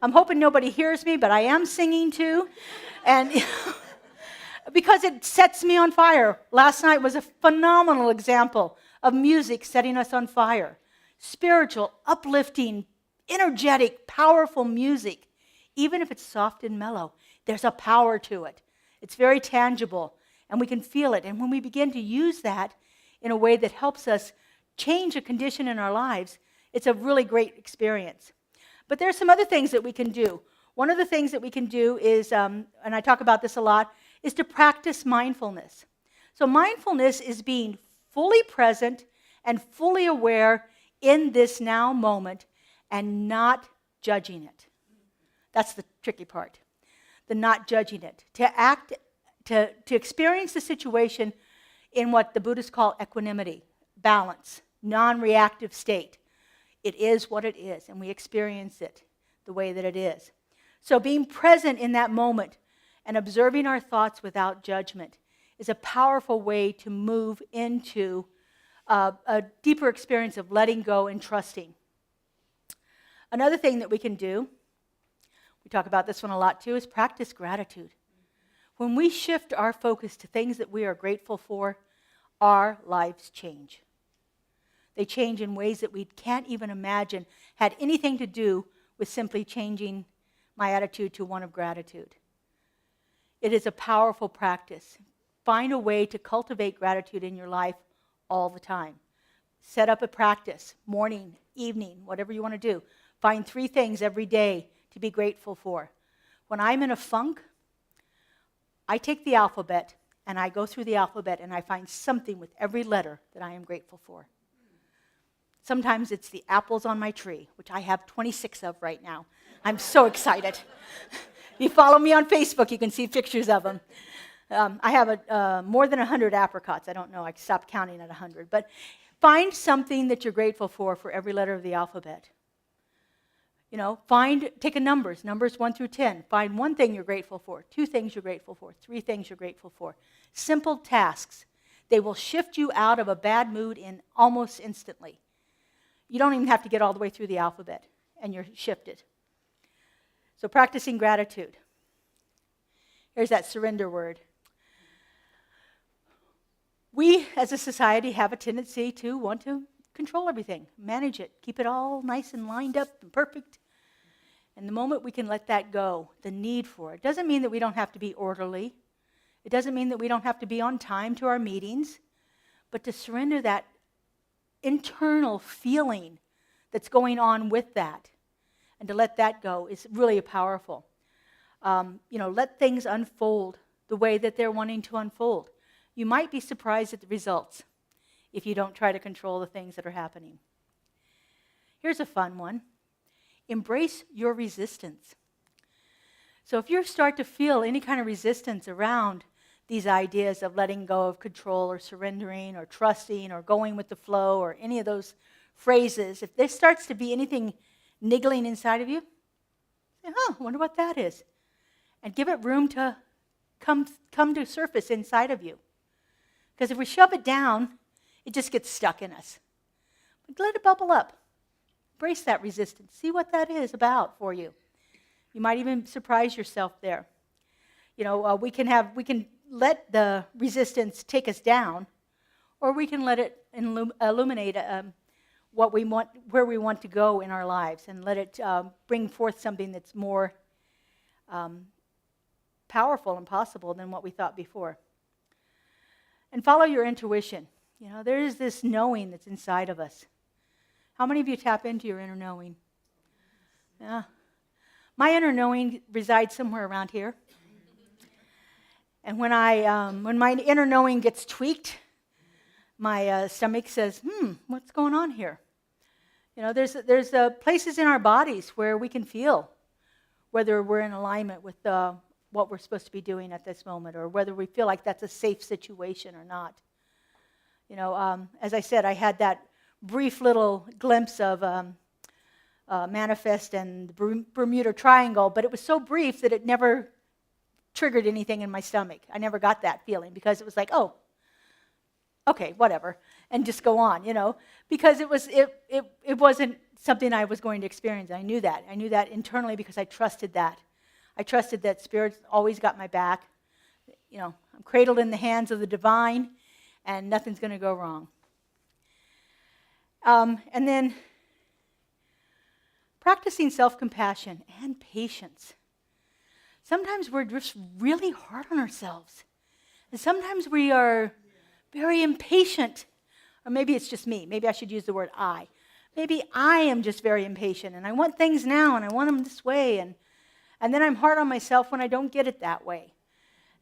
I'm hoping nobody hears me, but I am singing too. And because it sets me on fire. Last night was a phenomenal example of music setting us on fire. Spiritual, uplifting, energetic, powerful music. Even if it's soft and mellow, there's a power to it. It's very tangible, and we can feel it. And when we begin to use that in a way that helps us change a condition in our lives, it's a really great experience. But there are some other things that we can do. One of the things that we can do is, and I talk about this a lot, is to practice mindfulness. So mindfulness is being fully present and fully aware in this now moment and not judging it. That's the tricky part, the not judging it. To experience the situation in what the Buddhists call equanimity, balance, non-reactive state. It is what it is, and we experience it the way that it is. So being present in that moment and observing our thoughts without judgment is a powerful way to move into a deeper experience of letting go and trusting. Another thing that we can do, we talk about this one a lot too, is practice gratitude. When we shift our focus to things that we are grateful for, our lives change. They change in ways that we can't even imagine had anything to do with simply changing my attitude to one of gratitude. It is a powerful practice. Find a way to cultivate gratitude in your life all the time. Set up a practice, morning, evening, whatever you want to do. Find 3 things every day to be grateful for. When I'm in a funk, I take the alphabet and I go through the alphabet and I find something with every letter that I am grateful for. Sometimes it's the apples on my tree, which I have 26 of right now. I'm so excited. If you follow me on Facebook, you can see pictures of them. I have more than 100 apricots. I don't know, I stopped counting at 100. But find something that you're grateful for every letter of the alphabet. You know, take a numbers 1 through 10. Find 1 thing you're grateful for, 2 things you're grateful for, 3 things you're grateful for. Simple tasks. They will shift you out of a bad mood in almost instantly. You don't even have to get all the way through the alphabet, and you're shifted. So practicing gratitude. Here's that surrender word. We, as a society, have a tendency to want to control everything, manage it, keep it all nice and lined up and perfect. And the moment we can let that go, the need for it, doesn't mean that we don't have to be orderly. It doesn't mean that we don't have to be on time to our meetings, but to surrender that internal feeling that's going on with that and to let that go is really powerful. Let things unfold the way that they're wanting to unfold. You might be surprised at the results if you don't try to control the things that are happening. Here's a fun one. Embrace your resistance. So if you start to feel any kind of resistance around these ideas of letting go of control or surrendering or trusting or going with the flow or any of those phrases, if there starts to be anything niggling inside of you, say, I wonder what that is. And give it room to come to surface inside of you. Because if we shove it down, it just gets stuck in us. But let it bubble up. Embrace that resistance. See what that is about for you. You might even surprise yourself there. We can let the resistance take us down, or we can let it illuminate what we want, where we want to go in our lives, and let it bring forth something that's more powerful and possible than what we thought before. And follow your intuition. There is this knowing that's inside of us. How many of you tap into your inner knowing? Yeah. My inner knowing resides somewhere around here. And when my inner knowing gets tweaked, my stomach says, what's going on here? There's places in our bodies where we can feel whether we're in alignment with what we're supposed to be doing at this moment, or whether we feel like that's a safe situation or not. As I said, I had that brief little glimpse of Manifest and the Bermuda Triangle, but it was so brief that it never triggered anything in my stomach. I never got that feeling because it was like, oh, okay, whatever, and just go on, because it wasn't something I was going to experience. I knew that. I knew that internally because I trusted that. I trusted that Spirit always got my back. I'm cradled in the hands of the divine, and nothing's going to go wrong. And then practicing self-compassion and patience. Sometimes we're just really hard on ourselves. And sometimes we are very impatient. Or maybe it's just me. Maybe I should use the word I. Maybe I am just very impatient, and I want things now, and I want them this way. And then I'm hard on myself when I don't get it that way.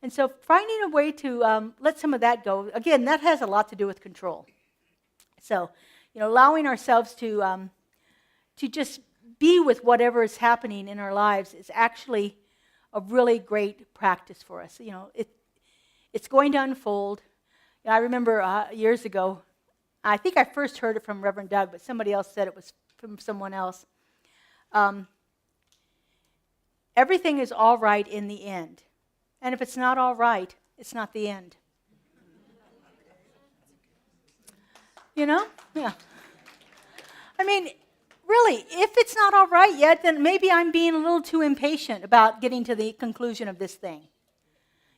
And so finding a way to let some of that go, again, that has a lot to do with control. So, allowing ourselves to just be with whatever is happening in our lives is actually a really great practice for us. It's going to unfold. I remember years ago, I think I first heard it from Reverend Doug, but somebody else said it was from someone else. Everything is all right in the end. And if it's not all right, it's not the end. Yeah. I mean, really, if it's not all right yet, then maybe I'm being a little too impatient about getting to the conclusion of this thing.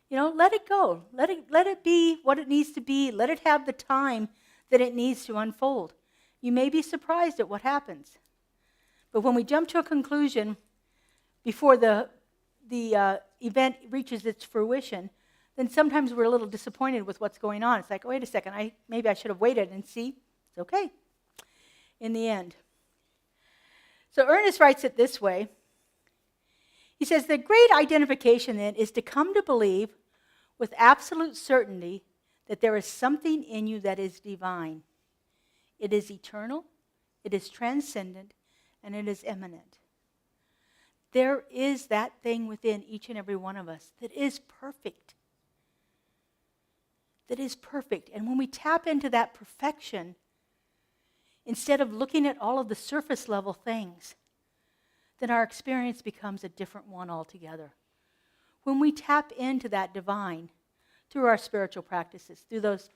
Let it go. Let it be what it needs to be. Let it have the time that it needs to unfold. You may be surprised at what happens. But when we jump to a conclusion before the event reaches its fruition, then sometimes we're a little disappointed with what's going on. It's like, wait a second, maybe I should have waited and see. It's okay in the end. So Ernest writes it this way. He says, the great identification then is to come to believe with absolute certainty that there is something in you that is divine. It is eternal, it is transcendent, and it is immanent. There is that thing within each and every one of us that is perfect. That is perfect. And when we tap into that perfection, instead of looking at all of the surface level things, then our experience becomes a different one altogether. When we tap into that divine through our spiritual practices, through those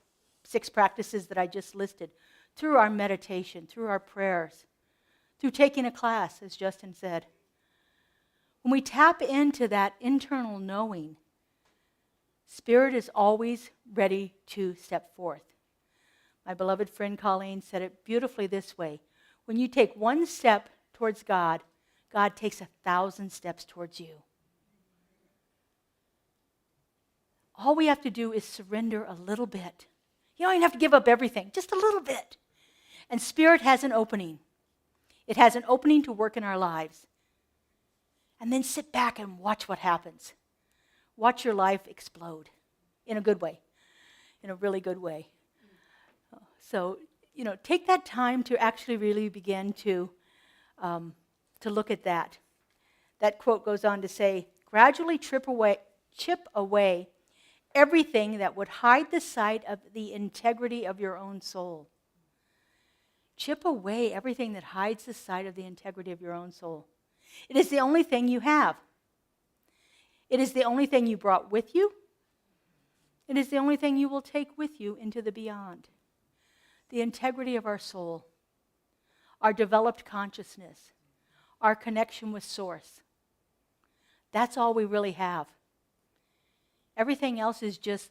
6 practices that I just listed, through our meditation, through our prayers, through taking a class, as Justin said, when we tap into that internal knowing, Spirit is always ready to step forth. My beloved friend Colleen said it beautifully this way. When you take one step towards God, God takes 1,000 steps towards you. All we have to do is surrender a little bit. You don't even have to give up everything, just a little bit. And Spirit has an opening. It has an opening to work in our lives. And then sit back and watch what happens. Watch your life explode in a good way, in a really good way. So, take that time to actually really begin to look at that. That quote goes on to say, gradually chip away everything that would hide the sight of the integrity of your own soul. Chip away everything that hides the sight of the integrity of your own soul. It is the only thing you have. It is the only thing you brought with you. It is the only thing you will take with you into the beyond. The integrity of our soul, our developed consciousness, our connection with Source. That's all we really have. Everything else is just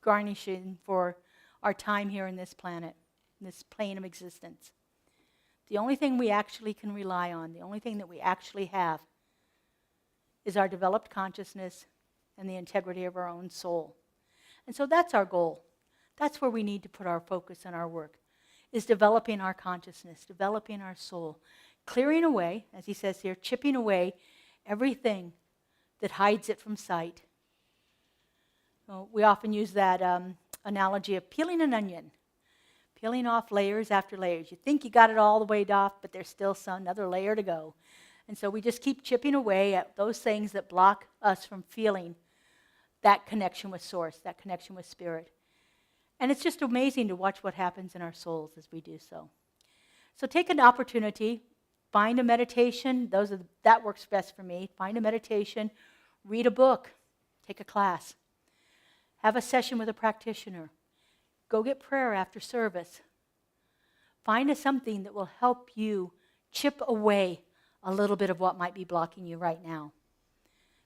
garnishing for our time here in this planet, in this plane of existence. The only thing we actually can rely on, the only thing that we actually have, is our developed consciousness and the integrity of our own soul. And so that's our goal. That's where we need to put our focus and our work, is developing our consciousness, developing our soul, clearing away, as he says here, chipping away everything that hides it from sight. Well, we often use that analogy of peeling an onion, peeling off layers after layers. You think you got it all the way off, but there's still another layer to go. And so we just keep chipping away at those things that block us from feeling that connection with Source, that connection with Spirit. And it's just amazing to watch what happens in our souls as we do so. So take an opportunity, find a meditation. That works best for me. Find a meditation, read a book, take a class, have a session with a practitioner, go get prayer after service. Find something that will help you chip away a little bit of what might be blocking you right now.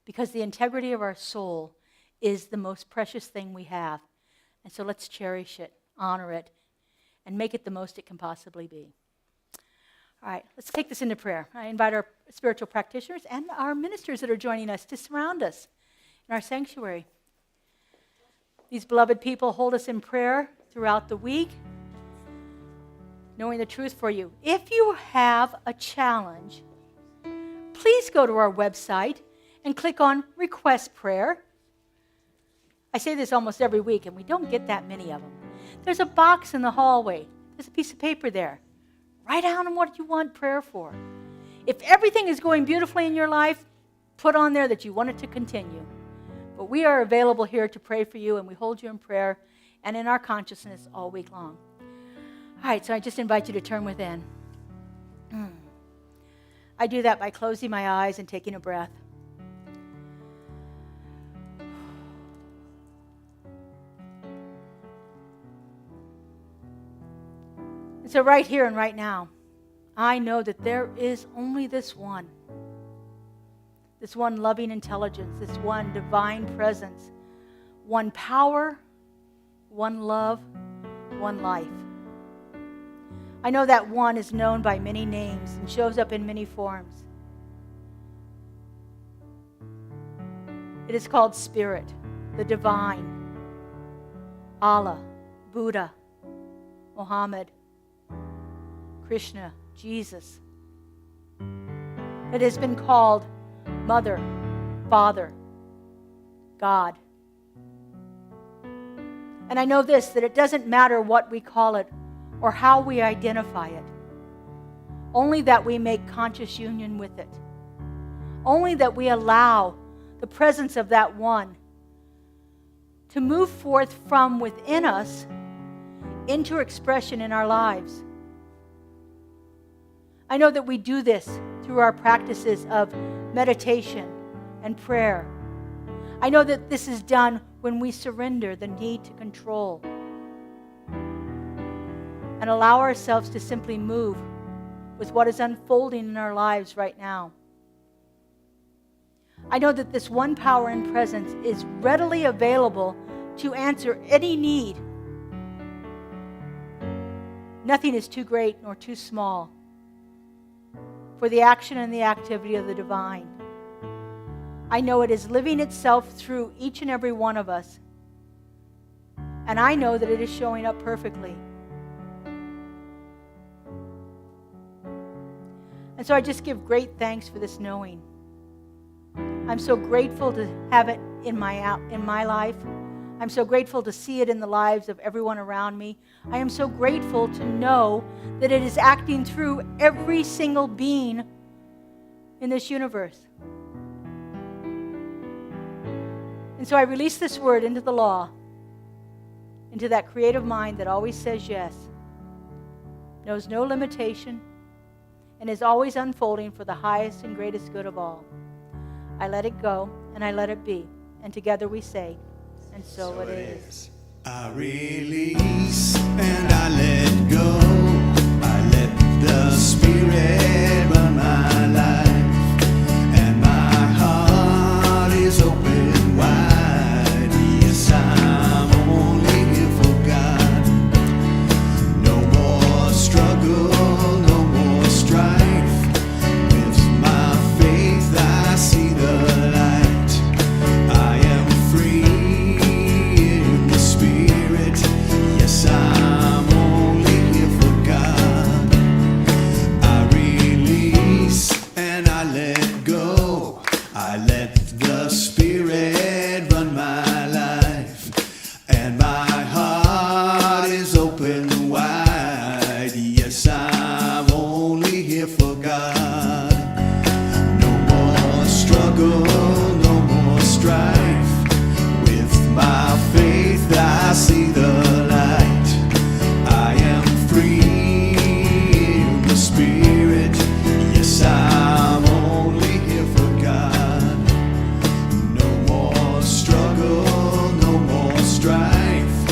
Because the integrity of our soul is the most precious thing we have. And so let's cherish it, honor it, and make it the most it can possibly be. All right, let's take this into prayer. I invite our spiritual practitioners and our ministers that are joining us to surround us in our sanctuary. These beloved people hold us in prayer throughout the week, knowing the truth for you. If you have a challenge, please go to our website and click on Request Prayer. I say this almost every week, and we don't get that many of them. There's a box in the hallway. There's a piece of paper there. Write down what you want prayer for. If everything is going beautifully in your life, put on there that you want it to continue. But we are available here to pray for you, and we hold you in prayer and in our consciousness all week long. All right, so I just invite you to turn within. I do that by closing my eyes and taking a breath. And so right here and right now, I know that there is only this one loving intelligence, this one divine presence, one power, one love, one life. I know that one is known by many names and shows up in many forms. It is called Spirit, the divine, Allah, Buddha, Muhammad, Krishna, Jesus. It has been called Mother, Father, God. And I know this, that it doesn't matter what we call it or how we identify it. Only that we make conscious union with it. Only that we allow the presence of that one to move forth from within us into expression in our lives. I know that we do this through our practices of meditation and prayer. I know that this is done when we surrender the need to control and allow ourselves to simply move with what is unfolding in our lives right now. I know that this one power and presence is readily available to answer any need. Nothing is too great nor too small for the action and the activity of the divine. I know it is living itself through each and every one of us. And I know that it is showing up perfectly. And so I just give great thanks for this knowing. I'm so grateful to have it in my life. I'm so grateful to see it in the lives of everyone around me. I am so grateful to know that it is acting through every single being in this universe. And so I release this word into the law, into that creative mind that always says yes, knows no limitation, and is always unfolding for the highest and greatest good of all. I let it go, and I let it be. And together we say, and so it is. I release and I let go. I let the Spirit run my life, and my heart is open wide. Yes, I'm only here for God. No more struggle, no more strife. With my faith I see the light. I am free. Yes, I'm only here for God. I release and I let go. I let the Spirit run my life, and my heart is open wide. Yes, I'm only here for God. No more struggle, no more strife. With my faith I see the light. I am free in the Spirit. Yes, I'm only here for God. No more struggle, no more strife.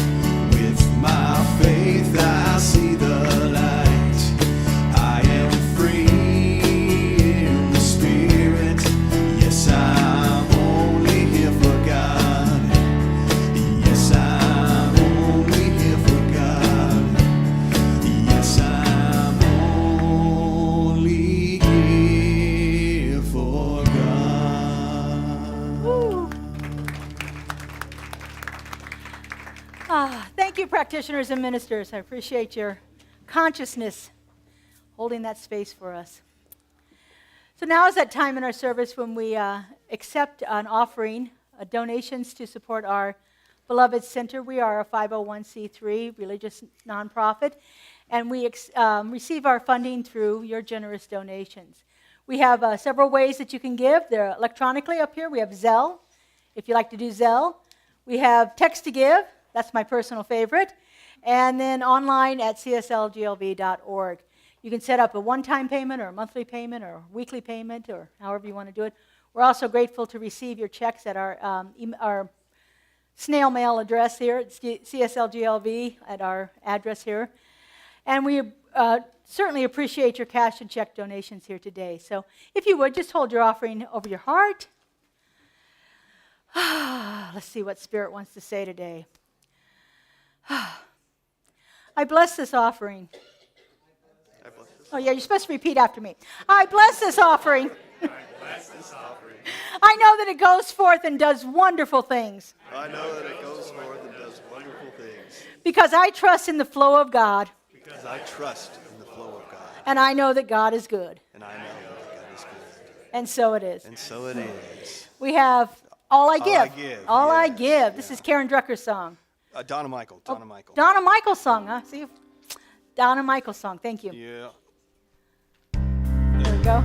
With my faith I see the light. I am free in the Spirit. Yes, I'm only here for God. Yes, I'm only here for God. Yes, I'm only here for God. Woo. Thank you, practitioners and ministers. I appreciate your consciousness holding that space for us. So now is that time in our service when we accept an offering, donations to support our Beloved Center. We are a 501c3 religious nonprofit, and we receive our funding through your generous donations. We have several ways that you can give. They're electronically up here. We have Zelle, if you like to do Zelle. We have Text to Give. That's my personal favorite. And then online at CSLGLV.org. You can set up a one-time payment or a monthly payment or a weekly payment or however you want to do it. We're also grateful to receive your checks at our snail mail address here at CSLGLV at our address here. And we certainly appreciate your cash and check donations here today. So if you would, just hold your offering over your heart. Let's see what Spirit wants to say today. I bless this offering. Oh, yeah, you're supposed to repeat after me. I bless this offering. I bless this offering. I know that it goes forth and does wonderful things. I know that it goes forth and does wonderful things. Because I trust in the flow of God. Because I trust in the flow of God. And I know that God is good. And I know that God is good. And so it is. And so it is. We have All I Give. I Give, All I yes, Give. This yeah. is Karen Drucker's song. Donna Michael. Donna Michael's song, huh? See? Donna Michael's song. Thank you. Yeah. There we go.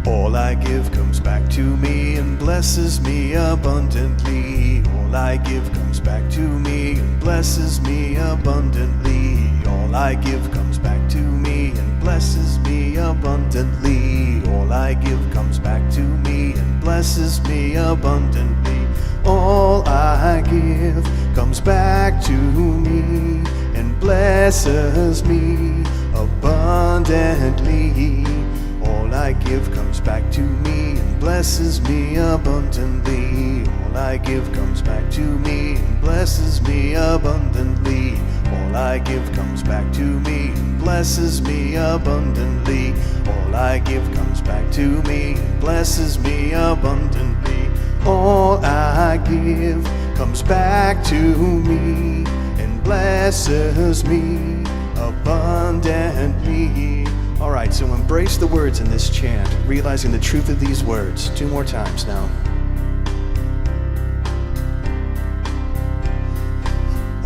All I give comes back to me and blesses me abundantly. All I give comes back to me and blesses me abundantly. All I give comes back to me and blesses me abundantly. All I give comes back to me and blesses me abundantly. All I give comes back to me and blesses me abundantly. All I give comes back to me and blesses me abundantly. All I give comes back to me and blesses me abundantly. All I give comes back to me and blesses me abundantly. All I give comes back to me and blesses me abundantly. All I give comes back to me and blesses me abundantly. All right, so embrace the words in this chant, realizing the truth of these words. 2 more times now.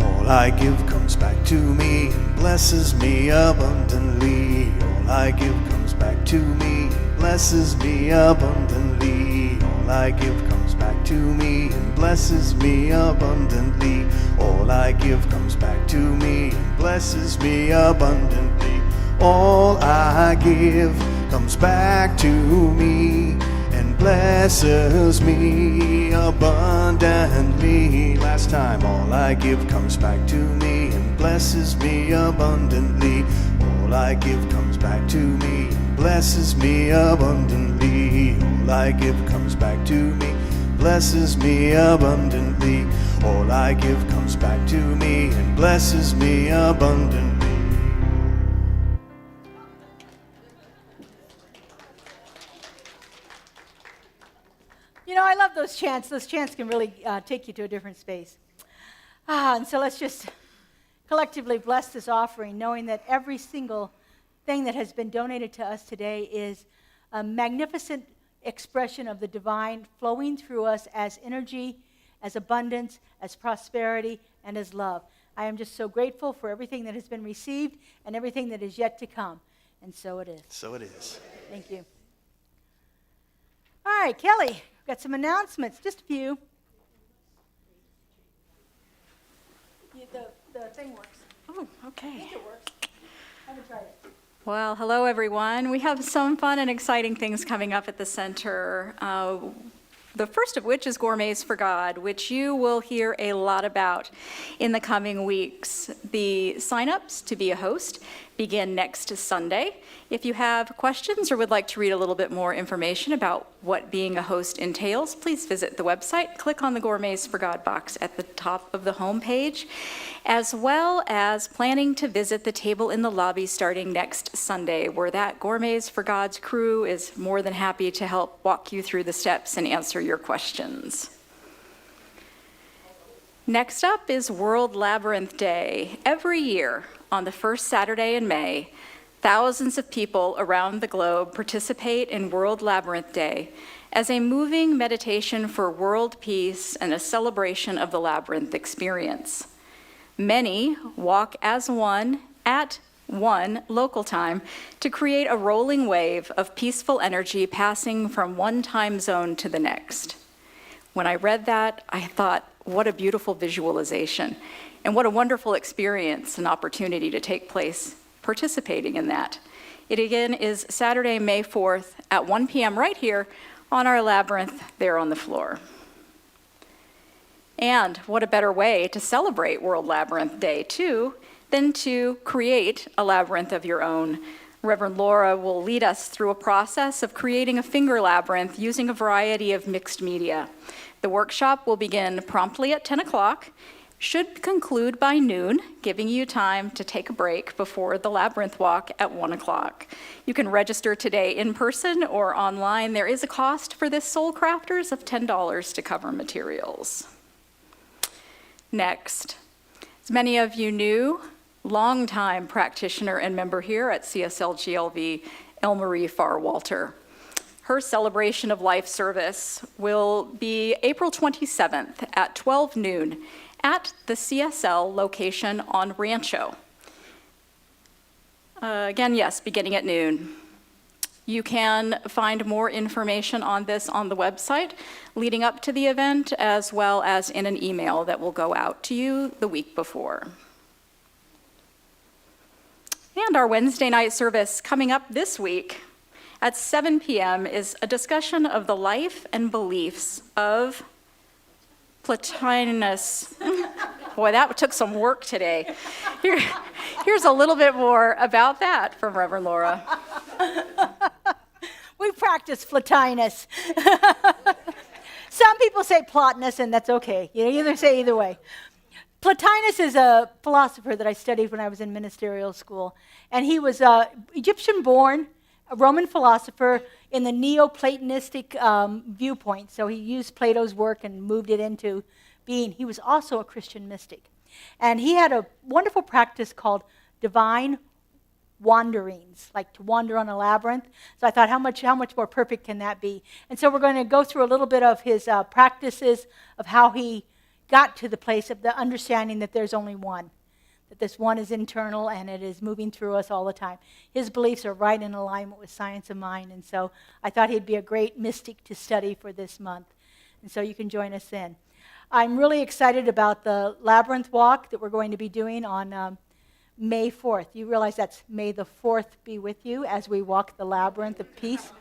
All I give comes back to me and blesses me abundantly. All I give comes back to me and blesses me abundantly. All I give comes back to me and blesses me abundantly. All I give comes back to me and blesses me abundantly. All I give comes back to me and blesses me abundantly. Last time, all I give comes back to me and blesses me abundantly. All I give comes back to me and blesses me abundantly. All I give comes back to me, blesses me abundantly. All I give comes back to me and blesses me abundantly. You know, I love those chants. Those chants can really take you to a different space. And so let's just collectively bless this offering, knowing that every single thing that has been donated to us today is a magnificent expression of the divine flowing through us as energy, as abundance, as prosperity, and as love. I am just so grateful for everything that has been received and everything that is yet to come. And so it is. So it is. Thank you. All right, Kelly, got some announcements, just a few. The thing works. Oh, I okay. think it works. I haven't tried it. Well, hello, everyone. We have some fun and exciting things coming up at the center. The first of which is Gourmets for God, which you will hear a lot about in the coming weeks. The signups to be a host begin next Sunday. If you have questions or would like to read a little bit more information about what being a host entails, please visit the website. Click on the Gourmets for God box at the top of the homepage, as well as planning to visit the table in the lobby starting next Sunday, where that Gourmets for God's crew is more than happy to help walk you through the steps and answer your questions. Next up is World Labyrinth Day. Every year, on the first Saturday in May, Thousands of people around the globe participate in World Labyrinth Day as a moving meditation for world peace and a celebration of the labyrinth experience. Many walk as one at one local time to create a rolling wave of peaceful energy passing from one time zone to the next. When I read that, I thought, what a beautiful visualization, and what a wonderful experience and opportunity to take place participating in that. It again is Saturday, May 4th at 1 p.m. right here on our labyrinth there on the floor. And what a better way to celebrate World Labyrinth Day, too, than to create a labyrinth of your own. Reverend Laura will lead us through a process of creating a finger labyrinth using a variety of mixed media. The workshop will begin promptly at 10 o'clock, should conclude by noon, giving you time to take a break before the labyrinth walk at 1 o'clock. You can register today in person or online. There is a cost for this Soul Crafters of $10 to cover materials. Next, as many of you knew, longtime practitioner and member here at CSLGLV, Elmarie Farr-Walter. Her celebration of life service will be April 27th at 12 noon at the CSL location on Rancho. Again, yes, beginning at noon. You can find more information on this on the website leading up to the event, as well as in an email that will go out to you the week before. And our Wednesday night service coming up this week at 7 p.m. is a discussion of the life and beliefs of Plotinus. Boy, that took some work today. Here's a little bit more about that from Reverend Laura. We practice Plotinus. Some people say Plotinus, and that's okay. You either say either way. Plotinus is a philosopher that I studied when I was in ministerial school, and he was Egyptian-born, a Roman philosopher in the Neoplatonistic viewpoint. So he used Plato's work and moved it into being. He was also a Christian mystic. And he had a wonderful practice called divine wanderings, like to wander on a labyrinth. So I thought, how much more perfect can that be? And so we're going to go through a little bit of his practices of how he got to the place of the understanding that there's only one, that this one is internal and it is moving through us all the time. His beliefs are right in alignment with science of mind, and so I thought he'd be a great mystic to study for this month. And so you can join us then. I'm really excited about the labyrinth walk that we're going to be doing on May 4th. You realize that's May the 4th be with you as we walk the labyrinth of peace?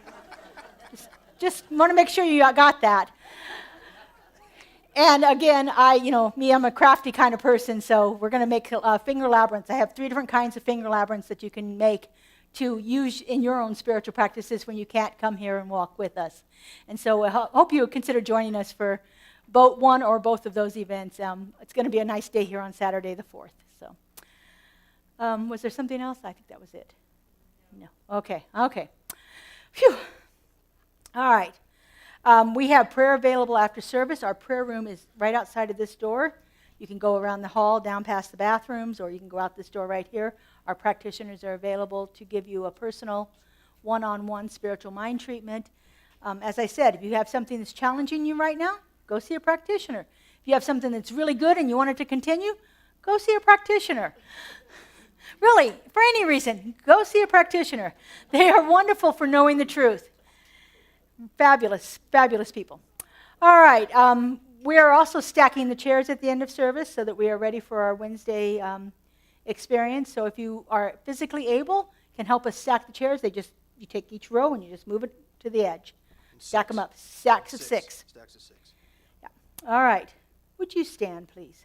Just want to make sure you got that. And again, I'm a crafty kind of person, so we're going to make finger labyrinths. I have 3 different kinds of finger labyrinths that you can make to use in your own spiritual practices when you can't come here and walk with us. And so I hope you consider joining us for one or both of those events. It's going to be a nice day here on Saturday the 4th. So, was there something else? I think that was it. No. Okay. Phew. All right. We have prayer available after service. Our prayer room is right outside of this door. You can go around the hall, down past the bathrooms, or you can go out this door right here. Our practitioners are available to give you a personal, one-on-one spiritual mind treatment. As I said, if you have something that's challenging you right now, go see a practitioner. If you have something that's really good and you want it to continue, go see a practitioner. Really, for any reason, go see a practitioner. They are wonderful for knowing the truth. Fabulous, fabulous people. All right, we are also stacking the chairs at the end of service so that we are ready for our Wednesday experience. So if you are physically able, can help us stack the chairs. You take each row and you just move it to the edge. Stack them up, stacks of 6. Stacks of 6. Yeah. All right, would you stand, please?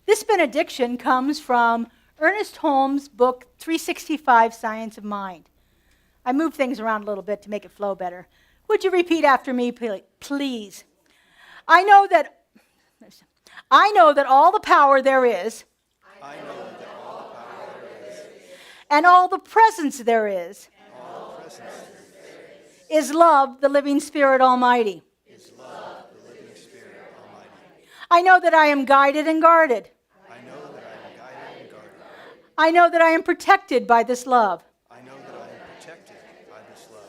This benediction comes from Ernest Holmes' book, 365 Science of Mind. I moved things around a little bit to make it flow better. Would you repeat after me, please? I know that all the power there is, and all the presence there is, is love, the living Spirit Almighty. I know that I am guided and guarded. I know that I am protected by this love. I know that I am protected by this love.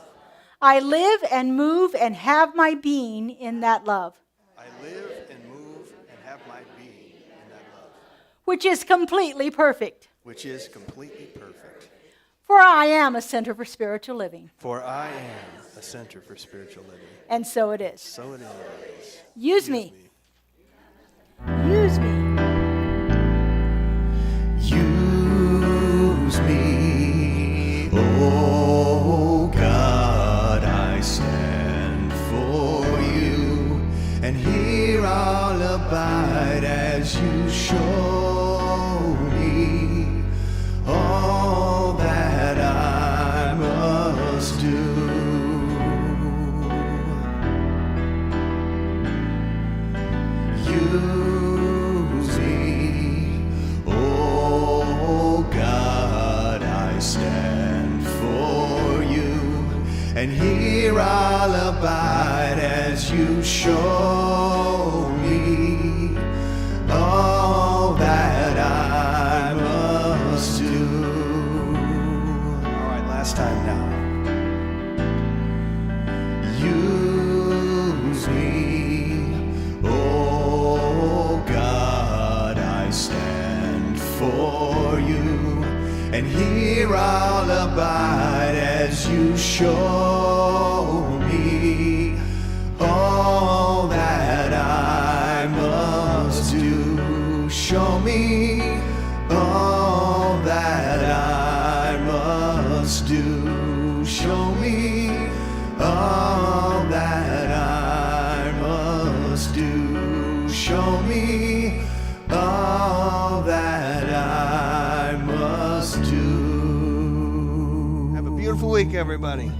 I live and move and have my being in that love, I live and move and have my being in that love, which is completely perfect. which is completely perfect. For I am a center for spiritual living. For I am a center for spiritual living. And so it is. So it is. Use me. Use me. Use me, oh God, I stand for you, and here I'll abide as you show me all that I must do. Use me, oh God, I stand for you, and here I'll abide as you show me all that I must do. All right, last time now. Use me, oh God, I stand for you, and here I'll abide as you show me all that I must do. Show me all that I must do. Show me all that I must do. Show me all that I must do. Have a beautiful week, everybody.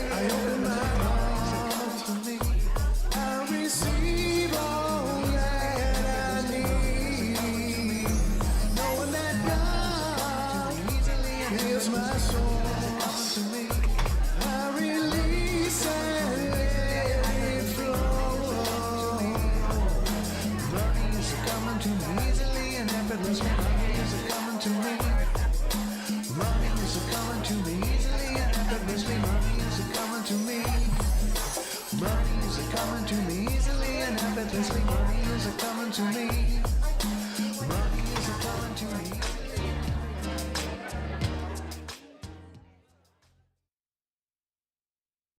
I open my heart to me. I to me. Money is coming to me easily and effortlessly. Money is coming to me. Money is coming to me easily and effortlessly. Money is coming to me. Money is coming to me.